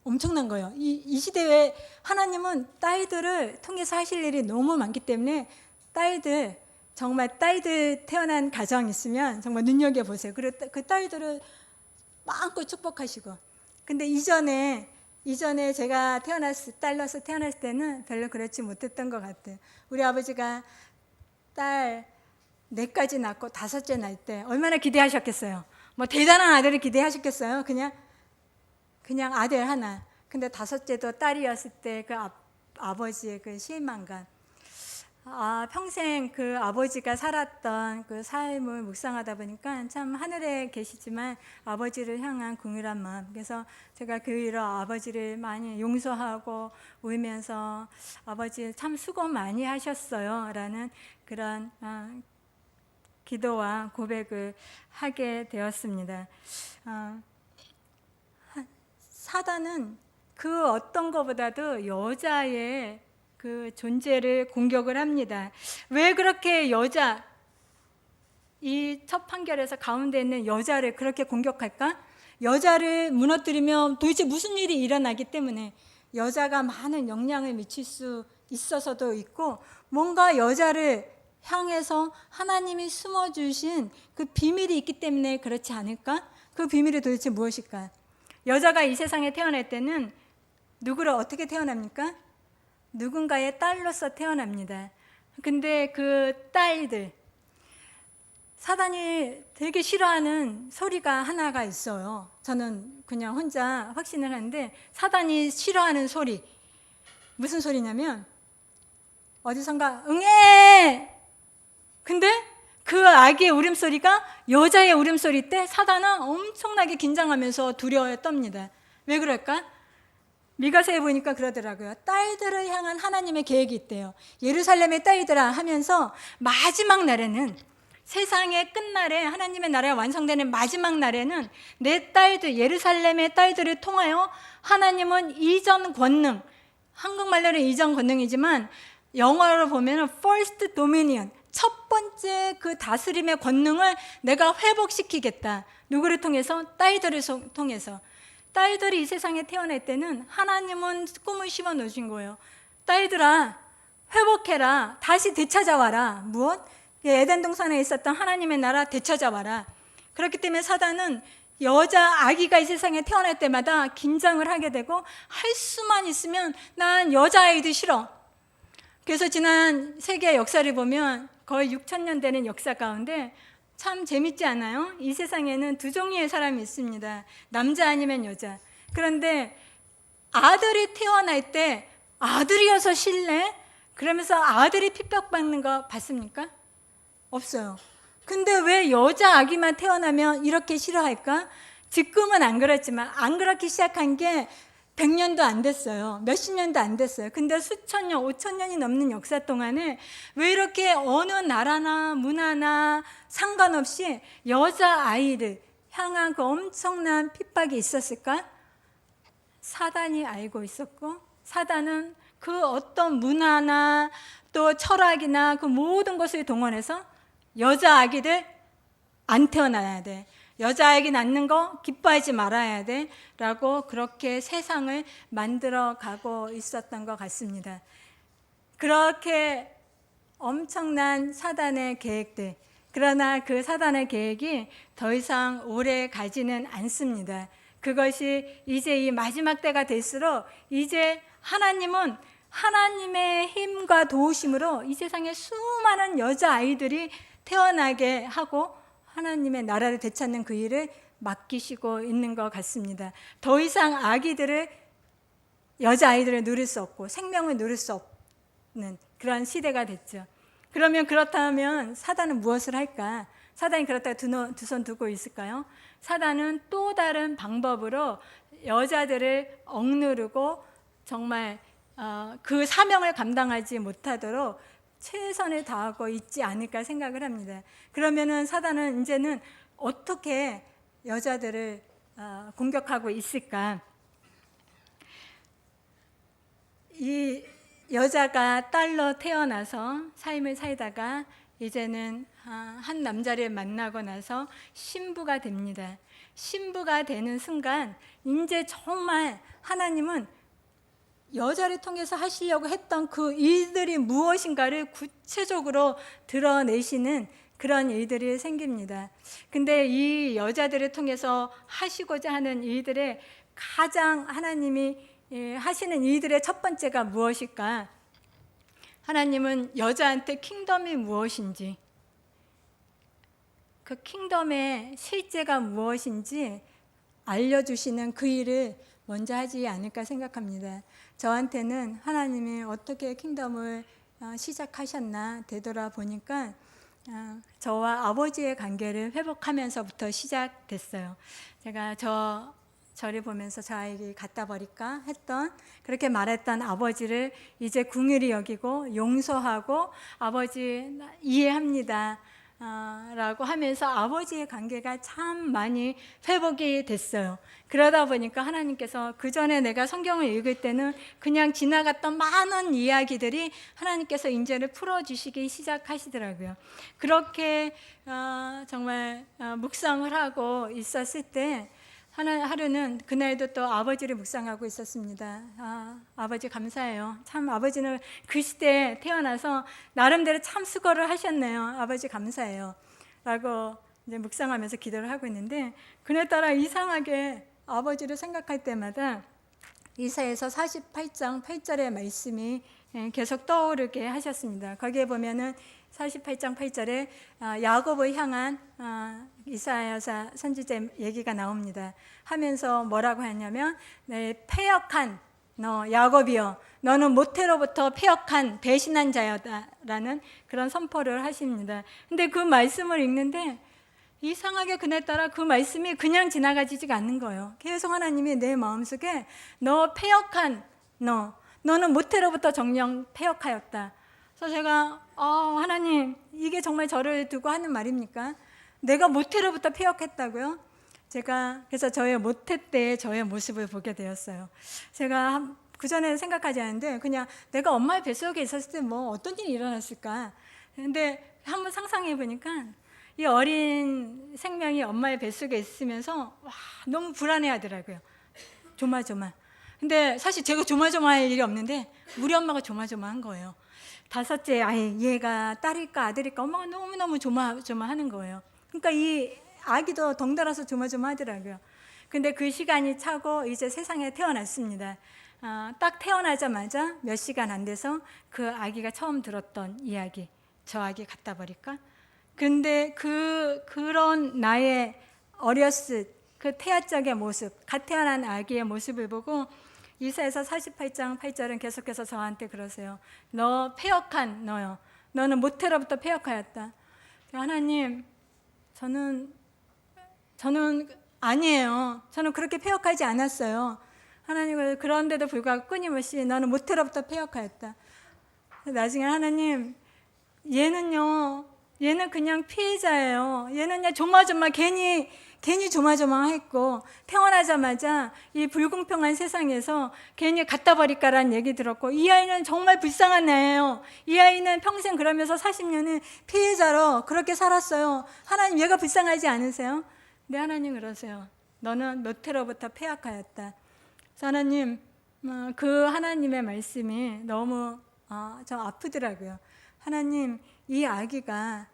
엄청난 거예요. 이 시대에 하나님은 딸들을 통해서 하실 일이 너무 많기 때문에 정말 딸들 태어난 가정 있으면 정말 눈여겨보세요. 그리고 그 딸들을 마음껏 축복하시고. 근데 이전에 제가 딸로서 태어났을 때는 별로 그렇지 못했던 것 같아요. 우리 아버지가 딸 4가지 낳고 5째 낳을 때 얼마나 기대하셨겠어요. 뭐 대단한 아들을 기대하셨겠어요. 그냥 아들 하나. 근데 5째도 딸이었을 때 그 아버지의 그 실망감. 평생 그 아버지가 살았던 그 삶을 묵상하다 보니까 참 하늘에 계시지만 아버지를 향한 긍휼한 마음. 그래서 제가 그 일로 아버지를 많이 용서하고 울면서 아버지 참 수고 많이 하셨어요. 라는 그런 기도와 고백을 하게 되었습니다. 사단은 그 어떤 것보다도 여자의 그 존재를 공격을 합니다. 왜 그렇게 이 첫 판결에서 가운데 있는 여자를 그렇게 공격할까? 여자를 무너뜨리면 도대체 무슨 일이 일어나기 때문에 여자가 많은 영향을 미칠 수 있어서도 있고 뭔가 여자를 향해서 하나님이 숨어주신 그 비밀이 있기 때문에 그렇지 않을까? 그 비밀이 도대체 무엇일까? 여자가 이 세상에 태어날 때는 누구를 어떻게 태어납니까? 누군가의 딸로서 태어납니다. 근데 그 딸들, 사단이 되게 싫어하는 소리가 하나가 있어요. 저는 그냥 혼자 확신을 하는데 사단이 싫어하는 소리, 무슨 소리냐면 어디선가 응애! 근데 그 아기의 울음소리가 여자의 울음소리 때 사단은 엄청나게 긴장하면서 두려워 떱니다. 왜 그럴까? 미가서에 보니까 그러더라고요. 딸들을 향한 하나님의 계획이 있대요. 예루살렘의 딸들아 하면서 마지막 날에는, 세상의 끝날에, 하나님의 나라가 완성되는 마지막 날에는 내 딸들, 예루살렘의 딸들을 통하여 하나님은 이전 권능, 한국말로는 이전 권능이지만 영어로 보면 first dominion, 첫 번째 그 다스림의 권능을 내가 회복시키겠다. 누구를 통해서? 딸들을 통해서. 딸들이 이 세상에 태어날 때는 하나님은 꿈을 심어 놓으신 거예요. 딸들아, 회복해라. 다시 되찾아와라. 무엇? 에덴 동산에 있었던 하나님의 나라 되찾아와라. 그렇기 때문에 사단은 여자 아기가 이 세상에 태어날 때마다 긴장을 하게 되고, 할 수만 있으면 난 여자아이도 싫어. 그래서 지난 세계 역사를 보면 거의 6,000년 되는 역사 가운데 참 재밌지 않아요? 이 세상에는 2종류의 사람이 있습니다. 남자 아니면 여자. 그런데 아들이 태어날 때 아들이어서 싫네? 그러면서 아들이 핍박받는 거 봤습니까? 없어요. 근데 왜 여자 아기만 태어나면 이렇게 싫어할까? 지금은 안 그렇지만 안 그렇게 시작한 게 100년도 안 됐어요. 몇십 년도 안 됐어요. 근데 수천 년, 5천 년이 넘는 역사 동안에 왜 이렇게 어느 나라나 문화나 상관없이 여자아이들 향한 그 엄청난 핍박이 있었을까? 사단이 알고 있었고, 사단은 그 어떤 문화나 또 철학이나 그 모든 것을 동원해서 여자 아기들 안 태어나야 돼, 여자 아기 낳는 거 기뻐하지 말아야 돼 라고 그렇게 세상을 만들어 가고 있었던 것 같습니다. 그렇게 엄청난 사단의 계획들, 그러나 그 사단의 계획이 더 이상 오래 가지는 않습니다. 그것이 이제 이 마지막 때가 될수록 이제 하나님은 하나님의 힘과 도우심으로 이 세상에 수많은 여자아이들이 태어나게 하고 하나님의 나라를 되찾는 그 일을 맡기시고 있는 것 같습니다. 더 이상 아기들을, 여자아이들을 누릴 수 없고 생명을 누릴 수 없는 그런 시대가 됐죠. 그러면 그렇다면 사단은 무엇을 할까? 사단이 그렇다고 두 손 두고 있을까요? 사단은 또 다른 방법으로 여자들을 억누르고 정말 그 사명을 감당하지 못하도록 최선을 다하고 있지 않을까 생각을 합니다. 그러면은 사단은 이제는 어떻게 여자들을 공격하고 있을까? 이 여자가 딸로 태어나서 삶을 살다가 이제는 한 남자를 만나고 나서 신부가 됩니다. 신부가 되는 순간 이제 정말 하나님은 여자를 통해서 하시려고 했던 그 일들이 무엇인가를 구체적으로 드러내시는 그런 일들이 생깁니다. 근데 이 여자들을 통해서 하시고자 하는 일들의 가장 하나님이 하시는 일들의 첫 번째가 무엇일까? 하나님은 여자한테 킹덤이 무엇인지, 그 킹덤의 실제가 무엇인지 알려주시는 그 일을 먼저 하지 않을까 생각합니다. 저한테는 하나님이 어떻게 킹덤을 시작하셨나 되돌아보니까 저와 아버지의 관계를 회복하면서부터 시작됐어요. 제가 저를 보면서 저 아이를 갖다 버릴까 했던, 그렇게 말했던 아버지를 이제 긍휼히 여기고 용서하고 아버지 이해합니다 라고 하면서 아버지의 관계가 참 많이 회복이 됐어요. 그러다 보니까 하나님께서 그 전에 내가 성경을 읽을 때는 그냥 지나갔던 많은 이야기들이 하나님께서 인제를 풀어주시기 시작하시더라고요. 그렇게 정말 묵상을 하고 있었을 때 하루는 그날도 또 아버지를 묵상하고 있었습니다. 아버지 감사해요. 참 아버지는 그 시대에 태어나서 나름대로 참 수고를 하셨네요. 아버지 감사해요 라고 이제 묵상하면서 기도를 하고 있는데, 그날따라 이상하게 아버지를 생각할 때마다 이사야서 48장 8절의 말씀이 계속 떠오르게 하셨습니다. 거기에 보면은 48장 8절에 야곱을 향한 이사야서 선지자 얘기가 나옵니다. 하면서 뭐라고 하냐면, 패역한 너 야곱이여, 너는 모태로부터 패역한 배신한 자여다라는 그런 선포를 하십니다. 근데 그 말씀을 읽는데 이상하게 그날따라 그 말씀이 그냥 지나가지가 않는 거예요. 계속 하나님이 내 마음속에 너 패역한 너는 모태로부터 정령 패역하였다. 그래서 제가 하나님, 이게 정말 저를 두고 하는 말입니까? 내가 모태로부터 패역했다고요? 제가 그래서 저의 모태 때의 저의 모습을 보게 되었어요. 제가 그전에는 생각하지 않았는데 그냥 내가 엄마의 뱃속에 있었을 때 뭐 어떤 일이 일어났을까? 근데 한번 상상해 보니까 이 어린 생명이 엄마의 뱃속에 있으면서 너무 불안해하더라고요. 조마조마. 근데 사실 제가 조마조마할 일이 없는데 우리 엄마가 조마조마한 거예요. 다섯째 아이, 얘가 딸일까 아들일까 엄마가 너무너무 조마조마하는 거예요. 그러니까 이 아기도 덩달아서 조마조마하더라고요. 근데 그 시간이 차고 이제 세상에 태어났습니다. 딱 태어나자마자 몇 시간 안 돼서 그 아기가 처음 들었던 이야기, 저 아기 갖다 버릴까? 근데 그런 나의 어렸을 그 태아적의 모습, 갓 태어난 아기의 모습을 보고 이사야서 48장 8절은 계속해서 저한테 그러세요. 너 패역한 너요. 너는 모태로부터 패역하였다. 하나님, 저는 아니에요. 저는 그렇게 패역하지 않았어요. 하나님을 그런데도 불구하고 끊임없이 너는 모태로부터 패역하였다. 나중에 하나님, 얘는 그냥 피해자예요. 얘는 그냥 조마조마 괜히 괜히 조마조마했고 태어나자마자 이 불공평한 세상에서 괜히 갖다 버릴까라는 얘기 들었고 이 아이는 정말 불쌍한 애예요. 이 아이는 평생 그러면서 40년을 피해자로 그렇게 살았어요. 하나님 얘가 불쌍하지 않으세요? 네, 하나님 그러세요. 너는 노태로부터 폐역하였다. 그래서 하나님 그 하나님의 말씀이 너무 좀 아프더라고요. 하나님 이 아기가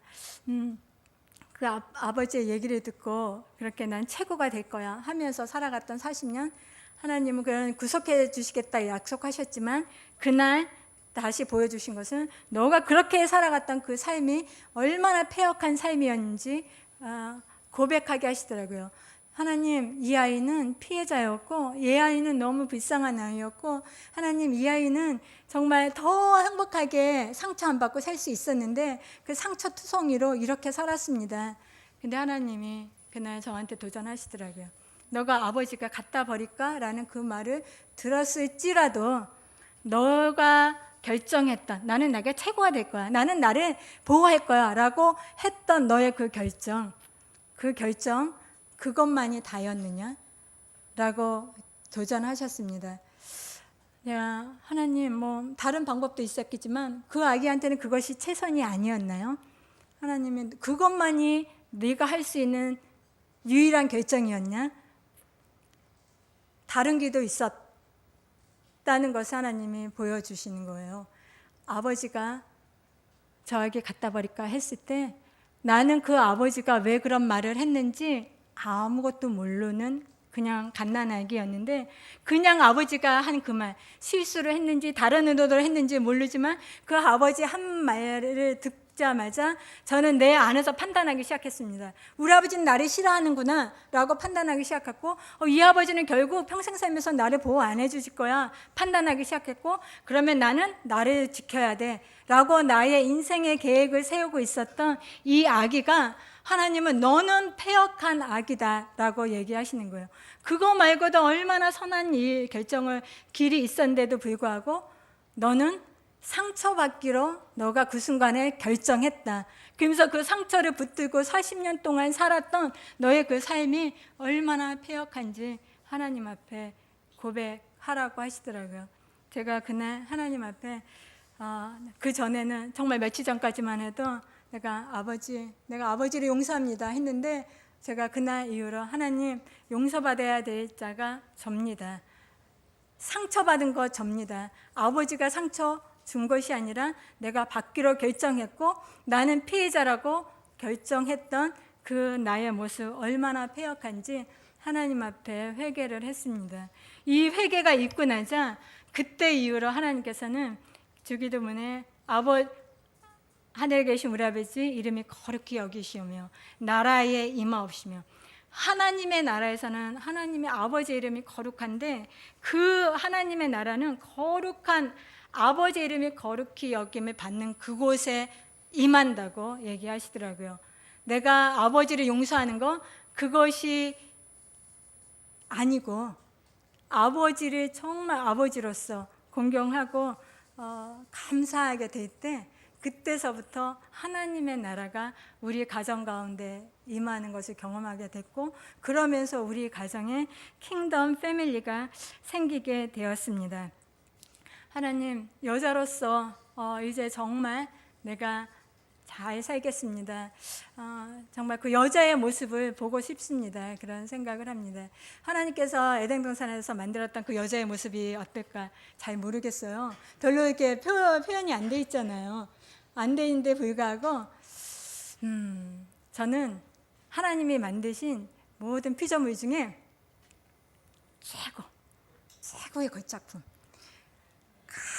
그 아버지의 얘기를 듣고 그렇게 난 최고가 될 거야 하면서 살아갔던 40년 하나님은 그런 구속해 주시겠다 약속하셨지만 그날 다시 보여주신 것은 너가 그렇게 살아갔던 그 삶이 얼마나 패역한 삶이었는지 고백하게 하시더라고요. 하나님 이 아이는 피해자였고 이 아이는 너무 불쌍한 아이였고 하나님 이 아이는 정말 더 행복하게 상처 안 받고 살 수 있었는데 그 상처투성이로 이렇게 살았습니다. 근데 하나님이 그날 저한테 도전하시더라고요. 너가 아버지가 갖다 버릴까? 라는 그 말을 들었을지라도 너가 결정했던 나는 내가 최고가 될 거야. 나는 나를 보호할 거야 라고 했던 너의 그 결정 그것만이 다였느냐? 라고 도전하셨습니다. 내가 하나님 다른 방법도 있었겠지만 그 아기한테는 그것이 최선이 아니었나요? 하나님이 그것만이 네가 할 수 있는 유일한 결정이었냐? 다른 길도 있었다는 것을 하나님이 보여주시는 거예요. 아버지가 저에게 갖다 버릴까 했을 때 나는 그 아버지가 왜 그런 말을 했는지 아무것도 모르는 그냥 갓난아기였는데 그냥 아버지가 한 그 말 실수를 했는지 다른 의도를 했는지 모르지만 그 아버지 한 말을 듣자마자 저는 내 안에서 판단하기 시작했습니다. 우리 아버지는 나를 싫어하는구나 라고 판단하기 시작했고 이 아버지는 결국 평생 살면서 나를 보호 안 해주실 거야 판단하기 시작했고 그러면 나는 나를 지켜야 돼 라고 나의 인생의 계획을 세우고 있었던 이 아기가 하나님은 너는 패역한 아기다 라고 얘기하시는 거예요. 그거 말고도 얼마나 선한 일 결정을 길이 있었는데도 불구하고 너는 상처받기로 너가 그 순간에 결정했다. 그러면서 그 상처를 붙들고 40년 동안 살았던 너의 그 삶이 얼마나 패역한지 하나님 앞에 고백하라고 하시더라고요. 제가 그날 하나님 앞에 그 전에는 정말 며칠 전까지만 해도 내가 아버지를 용서합니다 했는데 제가 그날 이후로 하나님 용서받아야 될 자가 접니다. 상처받은 거 접니다. 아버지가 상처 준 것이 아니라 내가 받기로 결정했고 나는 피해자라고 결정했던 그 나의 모습 얼마나 패역한지 하나님 앞에 회개를 했습니다. 이 회개가 있고 나자 그때 이후로 하나님께서는 주기도문에 하늘에 계신 우리 아버지 이름이 거룩히 여기시오며 나라에 임하옵시며 하나님의 나라에서는 하나님의 아버지 이름이 거룩한데 그 하나님의 나라는 거룩한 아버지 이름이 거룩히 여김을 받는 그곳에 임한다고 얘기하시더라고요. 내가 아버지를 용서하는 거 그것이 아니고 아버지를 정말 아버지로서 공경하고 감사하게 될 때 그때서부터 하나님의 나라가 우리 가정 가운데 임하는 것을 경험하게 됐고 그러면서 우리 가정에 킹덤 패밀리가 생기게 되었습니다. 하나님 여자로서 이제 정말 내가 잘 살겠습니다. 정말 그 여자의 모습을 보고 싶습니다. 그런 생각을 합니다. 하나님께서 에덴 동산에서 만들었던 그 여자의 모습이 어떨까 잘 모르겠어요. 별로 이렇게 표현이 안 돼 있잖아요. 안 돼 있는데 불구하고 저는 하나님이 만드신 모든 피조물 중에 최고의 걸작품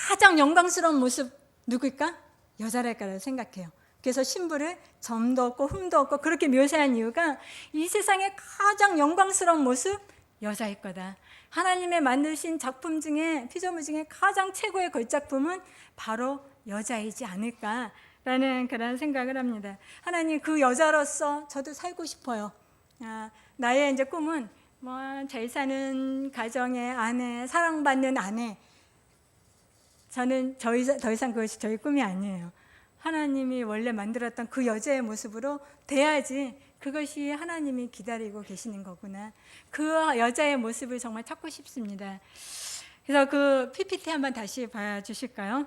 가장 영광스러운 모습 누구일까? 여자랄까라고 생각해요. 그래서 신부를 점도 없고 흠도 없고 그렇게 묘사한 이유가 이 세상의 가장 영광스러운 모습 여자일 거다. 하나님의 만드신 작품 중에 피조물 중에 가장 최고의 걸작품은 바로 여자이지 않을까라는 그런 생각을 합니다. 하나님 그 여자로서 저도 살고 싶어요. 나의 이제 꿈은 잘 사는 가정의 아내, 사랑받는 아내. 저는 더 이상 그것이 저희 꿈이 아니에요. 하나님이 원래 만들었던 그 여자의 모습으로 돼야지 그것이 하나님이 기다리고 계시는 거구나. 그 여자의 모습을 정말 찾고 싶습니다. 그래서 그 PPT 한번 다시 봐주실까요?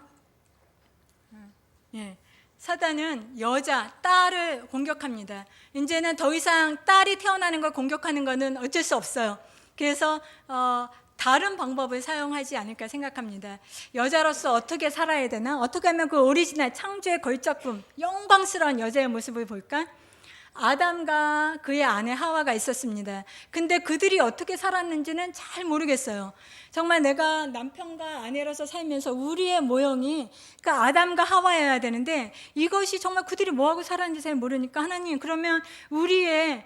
예. 사단은 여자, 딸을 공격합니다. 이제는 더 이상 딸이 태어나는 걸 공격하는 것은 어쩔 수 없어요. 그래서 다른 방법을 사용하지 않을까 생각합니다. 여자로서 어떻게 살아야 되나? 어떻게 하면 그 오리지널 창조의 걸작품, 영광스러운 여자의 모습을 볼까? 아담과 그의 아내 하와가 있었습니다. 근데 그들이 어떻게 살았는지는 잘 모르겠어요. 정말 내가 남편과 아내로서 살면서 우리의 모형이 그 아담과 하와여야 되는데 이것이 정말 그들이 뭐하고 살았는지 잘 모르니까 하나님, 그러면 우리의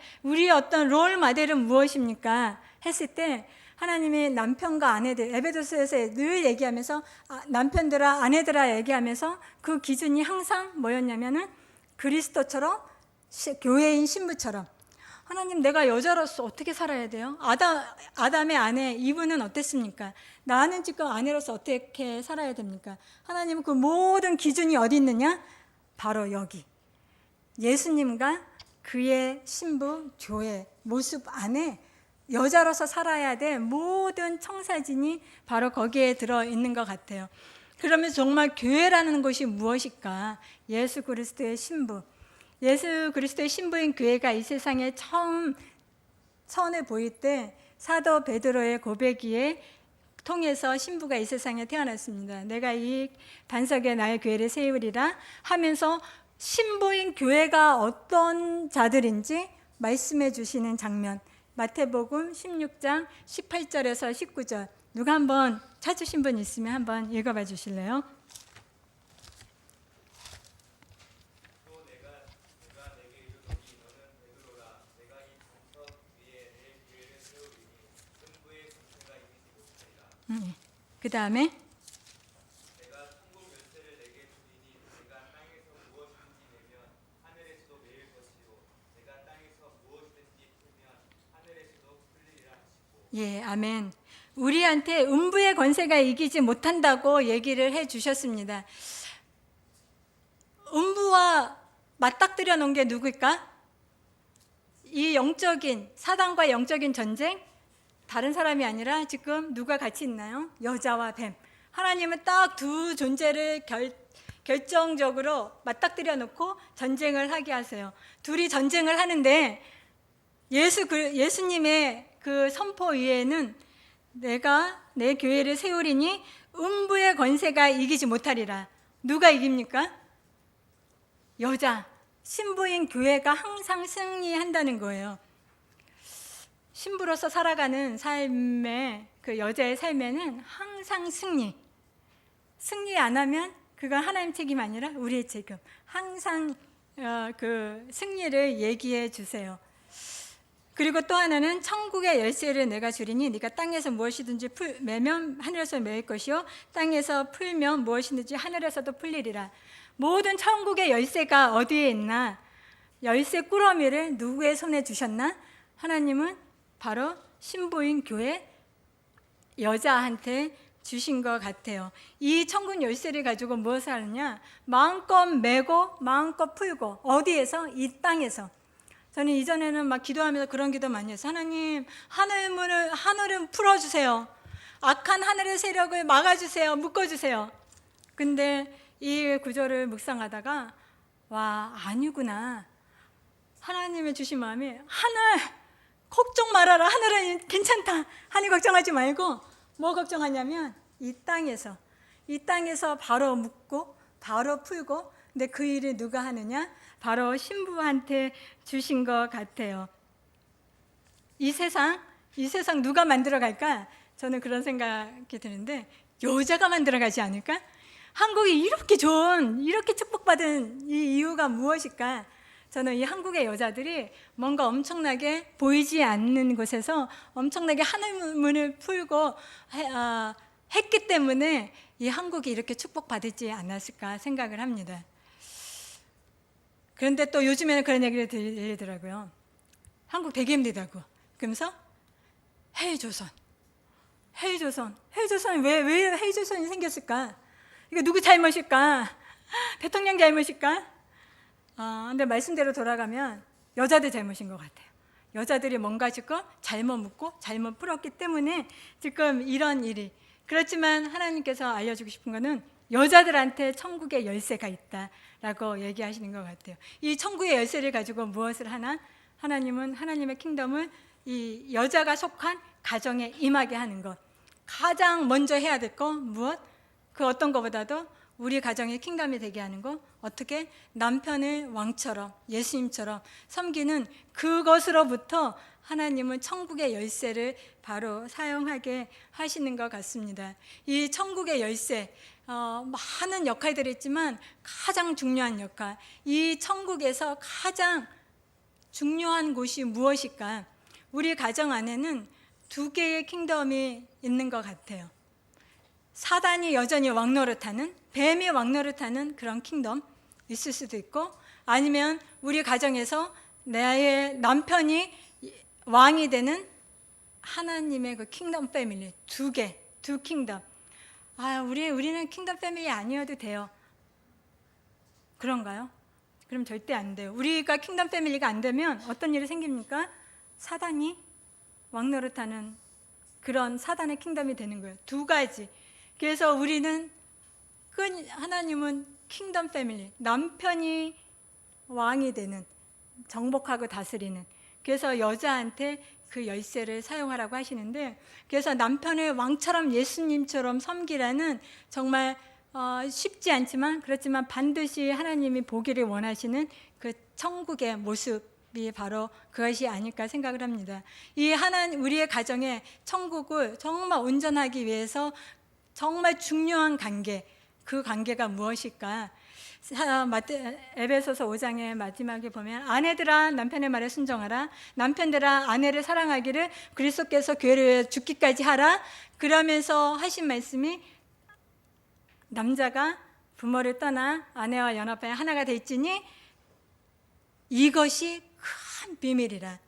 어떤 롤 모델은 무엇입니까? 했을 때 하나님이 남편과 아내들, 에베소서에서 늘 얘기하면서 남편들아 아내들아 얘기하면서 그 기준이 항상 뭐였냐면은 그리스도처럼 교회인 신부처럼. 하나님, 내가 여자로서 어떻게 살아야 돼요? 아담의 아내 이분은 어땠습니까? 나는 지금 아내로서 어떻게 살아야 됩니까? 하나님은 그 모든 기준이 어디 있느냐? 바로 여기 예수님과 그의 신부 교회 모습 안에 여자로서 살아야 될 모든 청사진이 바로 거기에 들어있는 것 같아요. 그러면 정말 교회라는 것이 무엇일까? 예수 그리스도의 신부, 예수 그리스도의 신부인 교회가 이 세상에 처음 선을 보일 때 사도 베드로의 고백기에 통해서 신부가 이 세상에 태어났습니다. 내가 이 반석에 나의 교회를 세우리라 하면서 신부인 교회가 어떤 자들인지 말씀해 주시는 장면, 마태복음 16장 18절에서 19절. 누가 한번 찾으신 분 있으면 한번 읽어봐 주실래요? 그 다음에 내가 천국 열쇠를 내게 주리니 내가 땅에서 무엇이든지 내면 하늘에서도 매일 것이요 내가 땅에서 무엇이든지 풀면 하늘에서도 풀리리라 하시고. 예, 아멘. 우리한테 음부의 권세가 이기지 못한다고 얘기를 해 주셨습니다. 음부와 맞닥뜨려 놓은 게 누구일까? 이 영적인 사단과 영적인 전쟁, 다른 사람이 아니라 지금 누가 같이 있나요? 여자와 뱀. 하나님은 딱 두 존재를 결정적으로 맞닥뜨려 놓고 전쟁을 하게 하세요. 둘이 전쟁을 하는데 예수님의 그 선포 위에는 내가 내 교회를 세우리니 음부의 권세가 이기지 못하리라. 누가 이깁니까? 여자, 신부인 교회가 항상 승리한다는 거예요. 신부로서 살아가는 삶의 그 여자의 삶에는 항상 승리 안 하면 그건 하나님 책임 아니라 우리의 책임. 항상 그 승리를 얘기해 주세요. 그리고 또 하나는 천국의 열쇠를 내가 주리니 네가 땅에서 무엇이든지 매면 하늘에서 매일 것이요 땅에서 풀면 무엇이든지 하늘에서도 풀리리라. 모든 천국의 열쇠가 어디에 있나? 열쇠 꾸러미를 누구의 손에 주셨나? 하나님은 바로 신부인 교회 여자한테 주신 것 같아요. 이 천국 열쇠를 가지고 무엇을 하느냐? 마음껏 메고 마음껏 풀고. 어디에서? 이 땅에서. 저는 이전에는 막 기도하면서 그런 기도 많이 했어요. 하나님, 하늘을 풀어주세요. 악한 하늘의 세력을 막아주세요. 묶어주세요. 근데 이 구절을 묵상하다가 와, 아니구나. 하나님의 주신 마음이 하늘 걱정 말아라. 하늘은 괜찮다. 하늘 걱정하지 말고 뭐 걱정하냐면 이 땅에서 바로 묶고 바로 풀고. 근데 그 일을 누가 하느냐? 바로 신부한테 주신 것 같아요. 이 세상 누가 만들어 갈까? 저는 그런 생각이 드는데 여자가 만들어 가지 않을까? 한국이 이렇게 좋은, 이렇게 축복받은 이 이유가 무엇일까? 저는 이 한국의 여자들이 뭔가 엄청나게 보이지 않는 곳에서 엄청나게 하늘문을 풀고 했기 때문에 이 한국이 이렇게 축복받지 않았을까 생각을 합니다. 그런데 또 요즘에는 그런 얘기를 들리더라고요. 한국 되게 힘들다고. 그러면서 해외조선 왜 해외조선이 생겼을까? 이거 누구 잘못일까? 대통령 잘못일까? 근데 말씀대로 돌아가면 여자들 잘못인 것 같아요. 여자들이 뭔가 지금 잘못 묻고 잘못 풀었기 때문에 지금 이런 일이. 그렇지만 하나님께서 알려주고 싶은 거는 여자들한테 천국의 열쇠가 있다라고 얘기하시는 것 같아요. 이 천국의 열쇠를 가지고 무엇을 하나? 하나님은 하나님의 킹덤을 이 여자가 속한 가정에 임하게 하는 것. 가장 먼저 해야 될 거 무엇? 그 어떤 것보다도 우리 가정의 킹덤이 되게 하는 거. 어떻게? 남편을 왕처럼 예수님처럼 섬기는 그것으로부터 하나님은 천국의 열쇠를 바로 사용하게 하시는 것 같습니다. 이 천국의 열쇠, 많은 역할들이 있지만 가장 중요한 역할, 이 천국에서 가장 중요한 곳이 무엇일까? 우리 가정 안에는 두 개의 킹덤이 있는 것 같아요. 사단이 여전히 왕노릇하는, 뱀이 왕노릇하는 그런 킹덤 있을 수도 있고, 아니면 우리 가정에서 나의 남편이 왕이 되는 하나님의 그 킹덤 패밀리, 두 킹덤. 우리는 킹덤 패밀리 아니어도 돼요. 그런가요? 그럼 절대 안 돼요. 우리가 킹덤 패밀리가 안 되면 어떤 일이 생깁니까? 사단이 왕노릇하는 그런 사단의 킹덤이 되는 거예요. 두 가지. 그래서 우리는 하나님은 킹덤 패밀리, 남편이 왕이 되는, 정복하고 다스리는. 그래서 여자한테 그 열쇠를 사용하라고 하시는데, 그래서 남편을 왕처럼 예수님처럼 섬기라는 정말 쉽지 않지만, 그렇지만 반드시 하나님이 보기를 원하시는 그 천국의 모습이 바로 그것이 아닐까 생각을 합니다. 우리의 가정에 천국을 정말 온전하기 위해서 정말 중요한 관계, 그 관계가 무엇일까? 에베소서 5장의 마지막에 보면 아내들아 남편의 말에 순종하라, 남편들아 아내를 사랑하기를 그리스도께서 교회를 죽기까지 하라. 그러면서 하신 말씀이 남자가 부모를 떠나 아내와 연합하여 하나가 될지니 이것이 큰 비밀이라.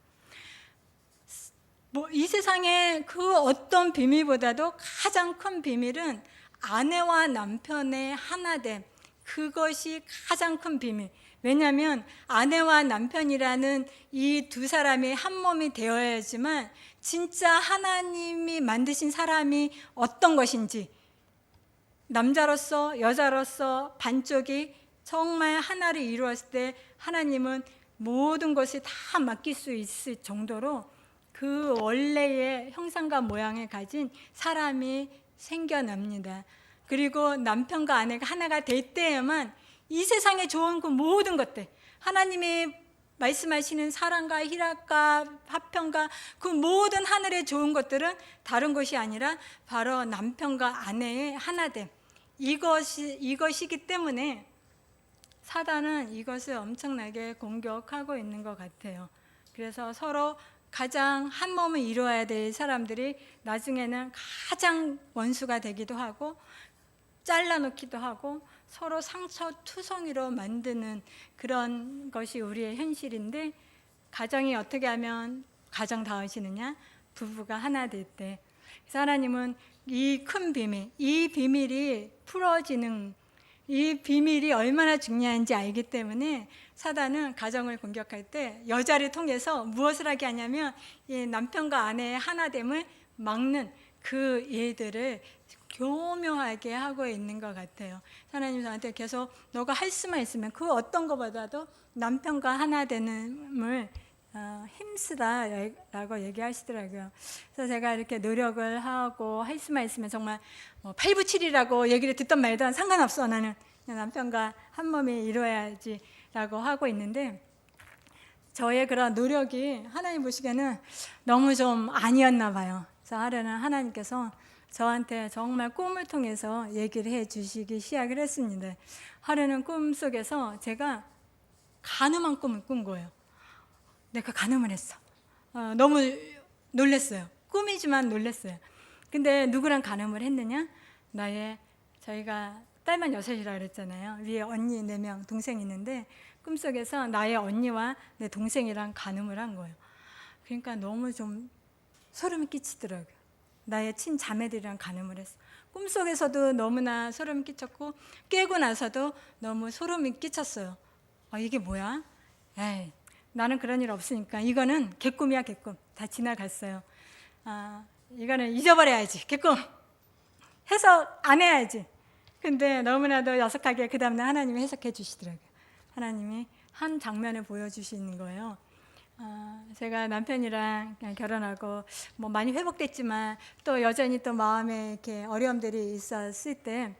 이 세상에 그 어떤 비밀보다도 가장 큰 비밀은 아내와 남편의 하나됨, 그것이 가장 큰 비밀. 왜냐하면 아내와 남편이라는 이 두 사람이 한 몸이 되어야지만 진짜 하나님이 만드신 사람이 어떤 것인지, 남자로서 여자로서 반쪽이 정말 하나를 이루었을 때 하나님은 모든 것을 다 맡길 수 있을 정도로 그 원래의 형상과 모양을 가진 사람이 생겨납니다. 그리고 남편과 아내가 하나가 될 때에만 이 세상에 좋은 그 모든 것들, 하나님이 말씀하시는 사랑과 희락과 화평과 그 모든 하늘의 좋은 것들은 다른 것이 아니라 바로 남편과 아내의 하나됨, 이것이기 때문에 사단은 이것을 엄청나게 공격하고 있는 것 같아요. 그래서 서로 가장 한 몸을 이루어야 될 사람들이 나중에는 가장 원수가 되기도 하고 잘라놓기도 하고 서로 상처투성이로 만드는 그런 것이 우리의 현실인데, 가정이 어떻게 하면 가정다워지느냐? 부부가 하나 될 때. 그래서 하나님은 이 큰 비밀, 이 비밀이 풀어지는, 이 비밀이 얼마나 중요한지 알기 때문에 사단은 가정을 공격할 때 여자를 통해서 무엇을 하게 하냐면 이 남편과 아내의 하나됨을 막는 그 일들을 교묘하게 하고 있는 것 같아요. 하나님 저한테 계속 너가 할 수만 있으면 그 어떤 것보다도 남편과 하나 되는을 힘쓰라라고 얘기하시더라고요. 그래서 제가 이렇게 노력을 하고 할 수만 있으면 정말 8부 7이라고 얘기를 듣던 말든 상관없어, 나는 남편과 한 몸이 이루어야지라고 하고 있는데, 저의 그런 노력이 하나님 보시기에는 너무 좀 아니었나 봐요. 그래서 하루는 하나님께서 저한테 정말 꿈을 통해서 얘기를 해 주시기 시작을 했습니다. 하루는 꿈속에서 제가 간음한 꿈을 꾼 거예요. 내가 간음을 했어. 너무 놀랐어요. 꿈이지만 놀랐어요. 근데 누구랑 간음을 했느냐? 저희가 딸만 6이라 그랬잖아요. 위에 언니 4명, 동생이 있는데 꿈속에서 나의 언니와 내 동생이랑 간음을 한 거예요. 그러니까 너무 좀 소름이 끼치더라고요. 나의 친자매들이랑 간음을 했어. 꿈속에서도 너무나 소름이 끼쳤고 깨고 나서도 너무 소름이 끼쳤어요. 이게 뭐야? 나는 그런 일 없으니까 이거는 개꿈이야, 개꿈. 다 지나갔어요. 이거는 잊어버려야지, 개꿈. 해석 안 해야지. 근데 너무나도 야속하게 그 다음날 하나님이 해석해 주시더라고요. 하나님이 한 장면을 보여주시는 거예요. 제가 남편이랑 결혼하고 뭐 많이 회복됐지만 또 여전히 또 마음에 이렇게 어려움들이 있었을 때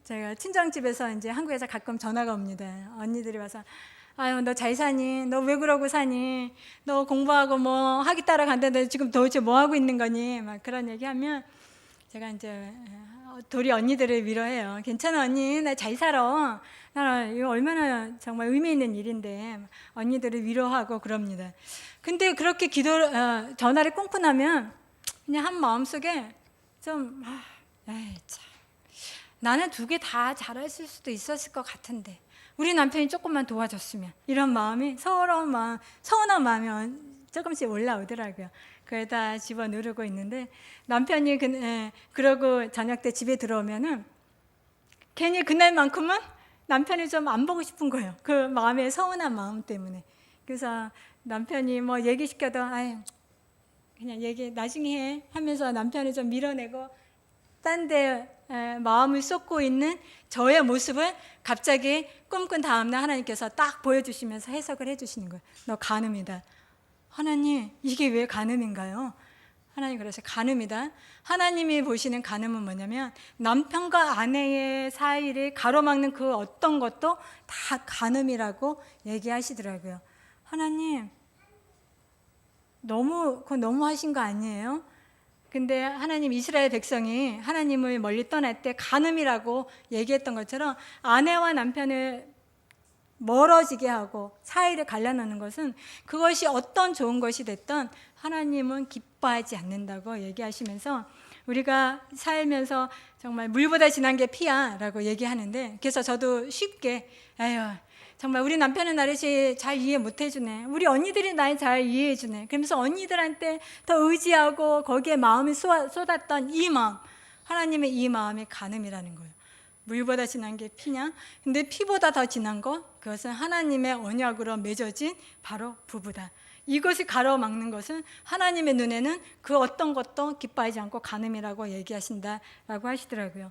제가 친정집에서 이제 한국에서 가끔 전화가 옵니다. 언니들이 와서 아유 너 잘 사니? 너 왜 그러고 사니? 너 공부하고 뭐 학위 따라 간다는데 지금 도대체 뭐 하고 있는 거니? 막 그런 얘기하면 제가 이제 도리 언니들을 위로해요. 괜찮아 언니, 나 잘 살아. 나는 이거 얼마나 정말 의미 있는 일인데 언니들을 위로하고 그럽니다. 근데 그렇게 전화를 끊고 나면 그냥 한 마음속에 좀 에이 참, 나는 두 개 다 잘했을 수도 있었을 것 같은데 우리 남편이 조금만 도와줬으면 이런 마음이 서운한 마음이 조금씩 올라오더라고요. 그래다 집어 누르고 있는데 남편이 그러고 저녁 때 집에 들어오면은 괜히 그날만큼은 남편이 좀 안 보고 싶은 거예요. 그 마음의 서운한 마음 때문에. 그래서 남편이 뭐 얘기시켜도 아유 그냥 얘기 나중에 해 하면서 남편을 좀 밀어내고 딴 데 마음을 쏟고 있는 저의 모습을 갑자기 꿈꾼 다음날 하나님께서 딱 보여주시면서 해석을 해주시는 거예요. 너 간음이다. 하나님 이게 왜 간음인가요? 하나님 그래서 간음이다. 하나님이 보시는 간음은 뭐냐면 남편과 아내의 사이를 가로막는 그 어떤 것도 다 간음이라고 얘기하시더라고요. 하나님 그거 너무 하신 거 아니에요? 근데 하나님 이스라엘 백성이 하나님을 멀리 떠날 때 간음이라고 얘기했던 것처럼 아내와 남편을 멀어지게 하고 사이를 갈라놓는 것은 그것이 어떤 좋은 것이 됐던 하나님은 기뻐하지 않는다고 얘기하시면서 우리가 살면서 정말 물보다 진한 게 피야 라고 얘기하는데 그래서 저도 쉽게 에휴 정말 우리 남편은 나를 잘 이해 못 해주네. 우리 언니들이 날 잘 이해해 주네. 그러면서 언니들한테 더 의지하고 거기에 마음을 쏟았던 이 마음, 하나님의 이 마음이 간음이라는 거예요. 물보다 진한 게 피냐? 근데 피보다 더 진한 거? 그것은 하나님의 언약으로 맺어진 바로 부부다. 이것이 가로막는 것은 하나님의 눈에는 그 어떤 것도 기뻐하지 않고 간음이라고 얘기하신다라고 하시더라고요.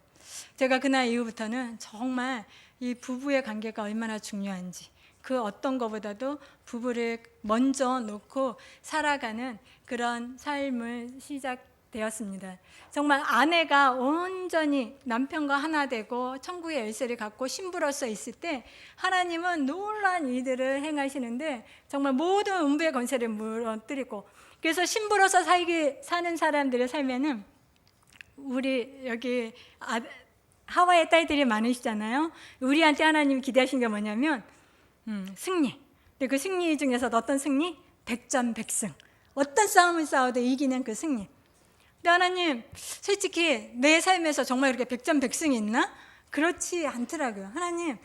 제가 그날 이후부터는 정말 이 부부의 관계가 얼마나 중요한지 그 어떤 것보다도 부부를 먼저 놓고 살아가는 그런 삶을 시작되었습니다. 정말 아내가 온전히 남편과 하나 되고 천국의 열쇠를 갖고 신부로서 있을 때 하나님은 놀라운 일들을 행하시는데 정말 모든 음부의 권세를 무너뜨리고 그래서 신부로서 사는 사람들의 삶에는 우리 여기 하와이의 딸들이 많으시잖아요. 우리한테 하나님이 기대하신 게 뭐냐면 승리. 근데 그 승리 중에서 어떤 승리? 백전백승. 어떤 싸움을 싸워도 이기는 그 승리. 근데 하나님 솔직히 내 삶에서 정말 이렇게 백전백승이 있나? 그렇지 않더라고요. 하나님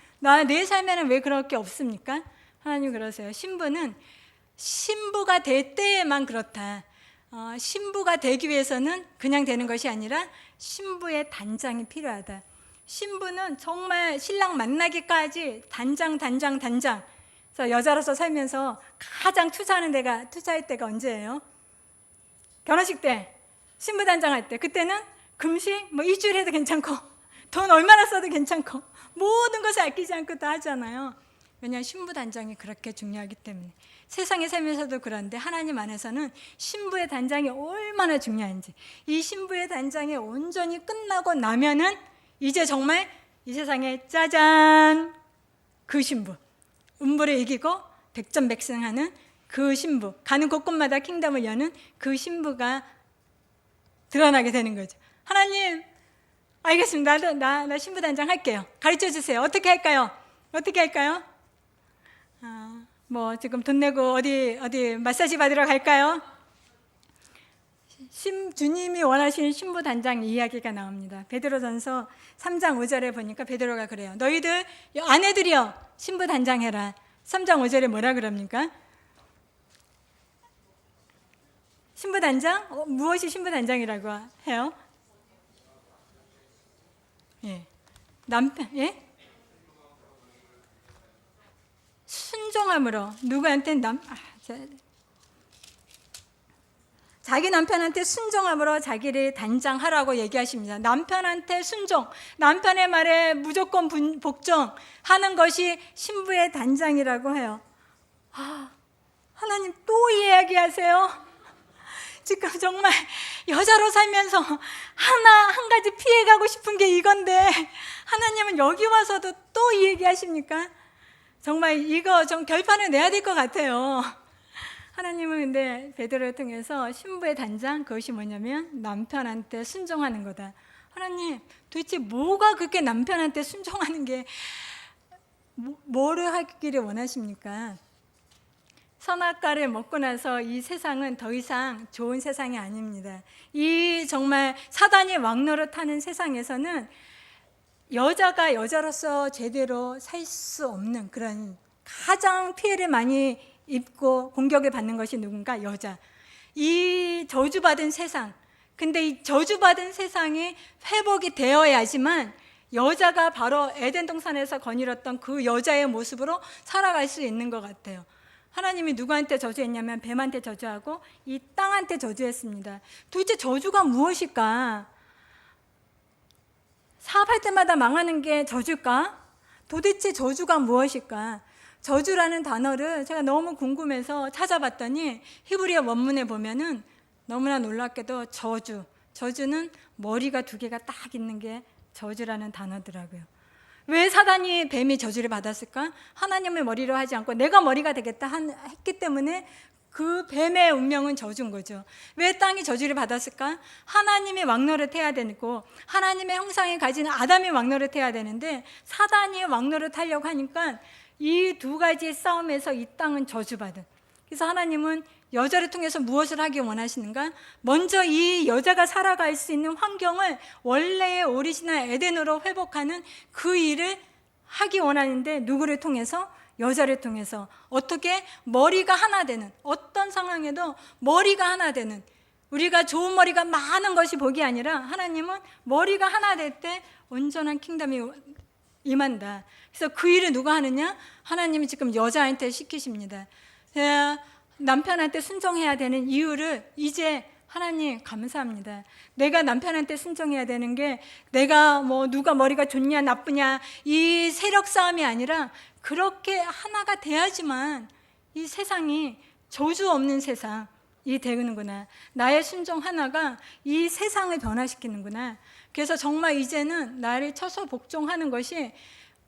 내 삶에는 왜 그럴 게 없습니까? 하나님 그러세요. 신부가 될 때에만 그렇다. 신부가 되기 위해서는 그냥 되는 것이 아니라 신부의 단장이 필요하다. 신부는 정말 신랑 만나기까지 단장. 그래서 여자로서 살면서 가장 투자할 때가 언제예요? 결혼식 때, 신부 단장할 때. 그때는 금식 뭐 일주일 해도 괜찮고 돈 얼마나 써도 괜찮고 모든 것을 아끼지 않고 다 하잖아요. 왜냐하면 신부 단장이 그렇게 중요하기 때문에. 세상에 살면서도 그런데 하나님 안에서는 신부의 단장이 얼마나 중요한지 이 신부의 단장이 온전히 끝나고 나면은 이제 정말 이 세상에 짜잔 그 신부 음부를 이기고 백전백승하는 그 신부 가는 곳곳마다 킹덤을 여는 그 신부가 드러나게 되는 거죠. 하나님 알겠습니다. 나 신부 단장 할게요. 가르쳐 주세요. 어떻게 할까요? 뭐 지금 돈 내고 어디 마사지 받으러 갈까요? 주님이 원하시는 신부 단장 이야기가 나옵니다. 베드로전서 3장 5절에 보니까 베드로가 그래요. 너희들 아내들이여 신부 단장해라. 3장 5절에 뭐라 그럽니까? 신부 단장? 무엇이 신부 단장이라고 해요? 남편, 예? 순종함으로 누구한테 자기 남편한테 순종함으로 자기를 단장하라고 얘기하십니다. 남편한테 순종, 남편의 말에 무조건 복종하는 것이 신부의 단장이라고 해요. 하나님 또 이야기하세요. 지금 정말 여자로 살면서 한 가지 피해가고 싶은 게 이건데 하나님은 여기 와서도 또 이 얘기하십니까? 정말 이거 좀 결판을 내야 될 것 같아요. 하나님은 근데 베드로를 통해서 신부의 단장, 그것이 뭐냐면 남편한테 순종하는 거다. 하나님 도대체 뭐가 그렇게 남편한테 순종하는 게 뭐를 하기를 원하십니까? 선악과를 먹고 나서 이 세상은 더 이상 좋은 세상이 아닙니다. 이 정말 사단이 왕노릇하는 세상에서는 여자가 여자로서 제대로 살 수 없는 그런 가장 피해를 많이 입고 공격을 받는 것이 누군가? 여자. 이 저주받은 세상, 근데 이 저주받은 세상이 회복이 되어야지만 여자가 바로 에덴 동산에서 거닐었던 그 여자의 모습으로 살아갈 수 있는 것 같아요. 하나님이 누구한테 저주했냐면 뱀한테 저주하고 이 땅한테 저주했습니다. 도대체 저주가 무엇일까? 사업할 때마다 망하는 게 저주일까? 도대체 저주가 무엇일까? 저주라는 단어를 제가 너무 궁금해서 찾아봤더니 히브리어 원문에 보면은 너무나 놀랍게도 저주는 머리가 두 개가 딱 있는 게 저주라는 단어더라고요. 왜 사단이 뱀이 저주를 받았을까? 하나님의 머리로 하지 않고 내가 머리가 되겠다 했기 때문에 그 뱀의 운명은 저주인 거죠. 왜 땅이 저주를 받았을까? 하나님이 왕노릇해야 되고 하나님의 형상이 가진 아담이 왕노릇해야 되는데 사단이 왕노릇하려고 하니까 이 두 가지의 싸움에서 이 땅은 저주받은. 그래서 하나님은 여자를 통해서 무엇을 하기 원하시는가? 먼저 이 여자가 살아갈 수 있는 환경을 원래의 오리지널 에덴으로 회복하는 그 일을 하기 원하는데 누구를 통해서? 여자를 통해서. 어떻게? 머리가 하나 되는, 어떤 상황에도 머리가 하나 되는, 우리가 좋은 머리가 많은 것이 복이 아니라 하나님은 머리가 하나 될 때 온전한 킹덤이 임한다. 그래서 그 일을 누가 하느냐? 하나님이 지금 여자한테 시키십니다. 남편한테 순종해야 되는 이유를 이제 하나님 감사합니다. 내가 남편한테 순종해야 되는 게 내가 뭐 누가 머리가 좋냐 나쁘냐 이 세력 싸움이 아니라 그렇게 하나가 돼야지만 이 세상이 저주 없는 세상이 되는구나. 나의 순종 하나가 이 세상을 변화시키는구나. 그래서 정말 이제는 나를 쳐서 복종하는 것이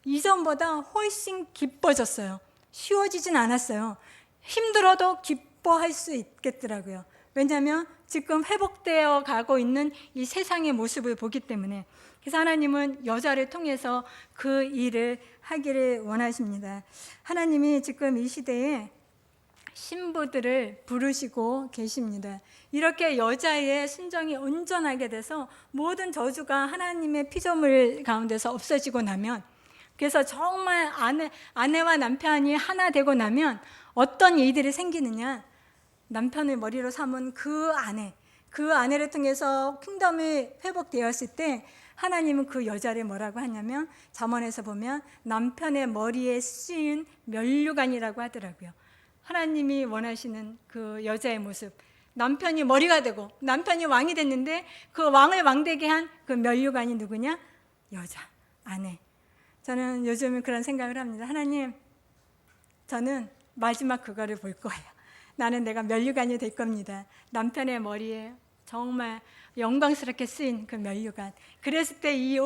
이전보다 훨씬 기뻐졌어요. 쉬워지진 않았어요. 힘들어도 기뻐할 수 있겠더라고요. 왜냐하면 지금 회복되어 가고 있는 이 세상의 모습을 보기 때문에. 그래서 하나님은 여자를 통해서 그 일을 하기를 원하십니다. 하나님이 지금 이 시대에 신부들을 부르시고 계십니다. 이렇게 여자의 순종이 온전하게 돼서 모든 저주가 하나님의 피조물 가운데서 없어지고 나면, 그래서 정말 아내와 남편이 하나 되고 나면 어떤 일들이 생기느냐? 남편을 머리로 삼은 그 아내를 통해서 킹덤이 회복되었을 때 하나님은 그 여자를 뭐라고 하냐면 잠언에서 보면 남편의 머리에 씌인 면류관이라고 하더라고요. 하나님이 원하시는 그 여자의 모습, 남편이 머리가 되고 남편이 왕이 됐는데 그 왕을 왕되게 한 그 면류관이 누구냐? 여자, 아내. 저는 요즘은 그런 생각을 합니다. 하나님, 저는 마지막 그거를 볼 거예요. 나는 내가 면류관이 될 겁니다. 남편의 머리에 정말 영광스럽게 쓰인 그 면류관. 그랬을 때 이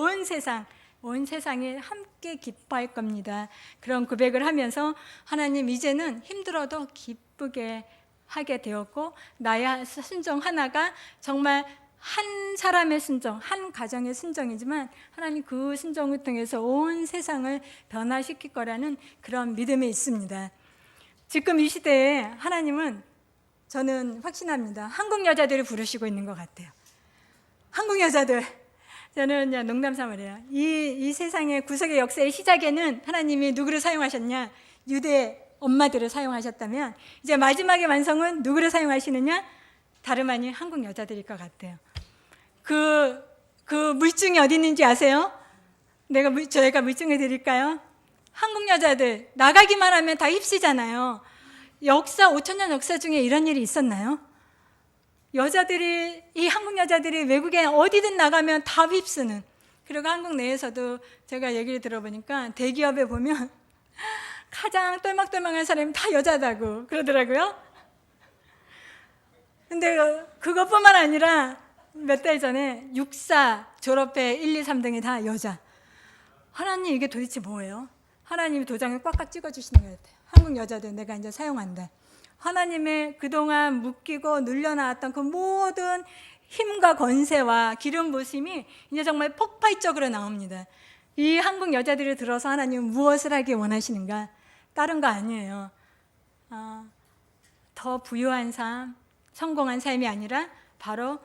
온 세상이 함께 기뻐할 겁니다. 그런 고백을 하면서 하나님 이제는 힘들어도 기쁘게 하게 되었고 나의 순종 하나가 정말 한 사람의 순종, 한 가정의 순종이지만 하나님 그 순종을 통해서 온 세상을 변화시킬 거라는 그런 믿음이 있습니다. 지금 이 시대에 하나님은 저는 확신합니다. 한국 여자들을 부르시고 있는 것 같아요. 한국 여자들. 저는 그냥 농담삼아래요. 이 세상의 구속의 역사의 시작에는 하나님이 누구를 사용하셨냐? 유대 엄마들을 사용하셨다면 이제 마지막의 완성은 누구를 사용하시느냐? 다름 아닌 한국 여자들일 것 같아요. 그 물증이 어디 있는지 아세요? 저희가 물증을 드릴까요? 한국 여자들 나가기만 하면 다 휩쓰잖아요. 역사 5,000년 역사 중에 이런 일이 있었나요? 여자들이 이 한국 여자들이 외국에 어디든 나가면 다 휩쓰는. 그리고 한국 내에서도 제가 얘기를 들어보니까 대기업에 보면 가장 똘망똘망한 사람이 다 여자다고 그러더라고요. 근데 그것뿐만 아니라 몇 달 전에 육사 졸업회 1, 2, 3등이 다 여자. 하나님 이게 도대체 뭐예요? 하나님이 도장을 꽉꽉 찍어주시는 것 같아요. 한국 여자들 내가 이제 사용한다. 하나님의 그동안 묶이고 눌려나왔던 그 모든 힘과 권세와 기름 부심이 이제 정말 폭발적으로 나옵니다. 이 한국 여자들이 들어서 하나님은 무엇을 하기 원하시는가? 다른 거 아니에요. 더 부유한 삶, 성공한 삶이 아니라 바로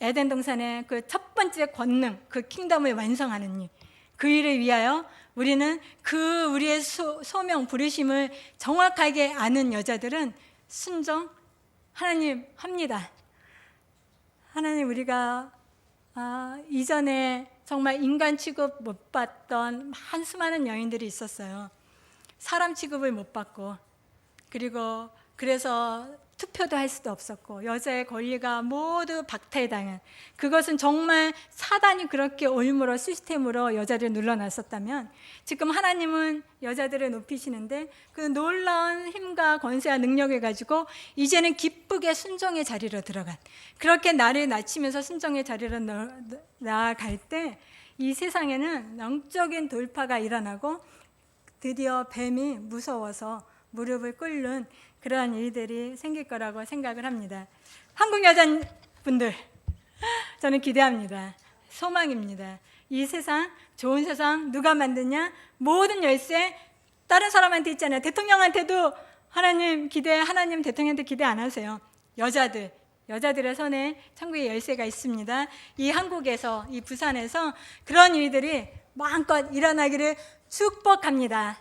에덴 동산의 그 첫 번째 권능, 그 킹덤을 완성하는 일. 그 일을 위하여 우리는 그 우리의 소명, 부르심을 정확하게 아는 여자들은 순종, 하나님 합니다. 하나님 우리가 이전에 정말 인간 취급 못 받던 수많은 여인들이 있었어요. 사람 취급을 못 받고, 그리고 그래서 투표도 할 수도 없었고 여자의 권리가 모두 박탈당한, 그것은 정말 사단이 그렇게 올무로 시스템으로 여자를 눌러놨었다면 지금 하나님은 여자들을 높이시는데 그 놀라운 힘과 권세와 능력을 가지고 이제는 기쁘게 순종의 자리로 들어간, 그렇게 나를 낮추면서 순종의 자리로 나아갈 때 이 세상에는 영적인 돌파가 일어나고 드디어 뱀이 무서워서 무릎을 꿇는 그러한 일들이 생길 거라고 생각을 합니다. 한국 여자분들, 저는 기대합니다. 소망입니다. 이 세상, 좋은 세상 누가 만드냐? 모든 열쇠 다른 사람한테 있잖아요. 대통령한테도 하나님 대통령한테 기대 안 하세요. 여자들의 손에 천국의 열쇠가 있습니다. 이 한국에서, 이 부산에서 그런 일들이 마음껏 일어나기를 축복합니다.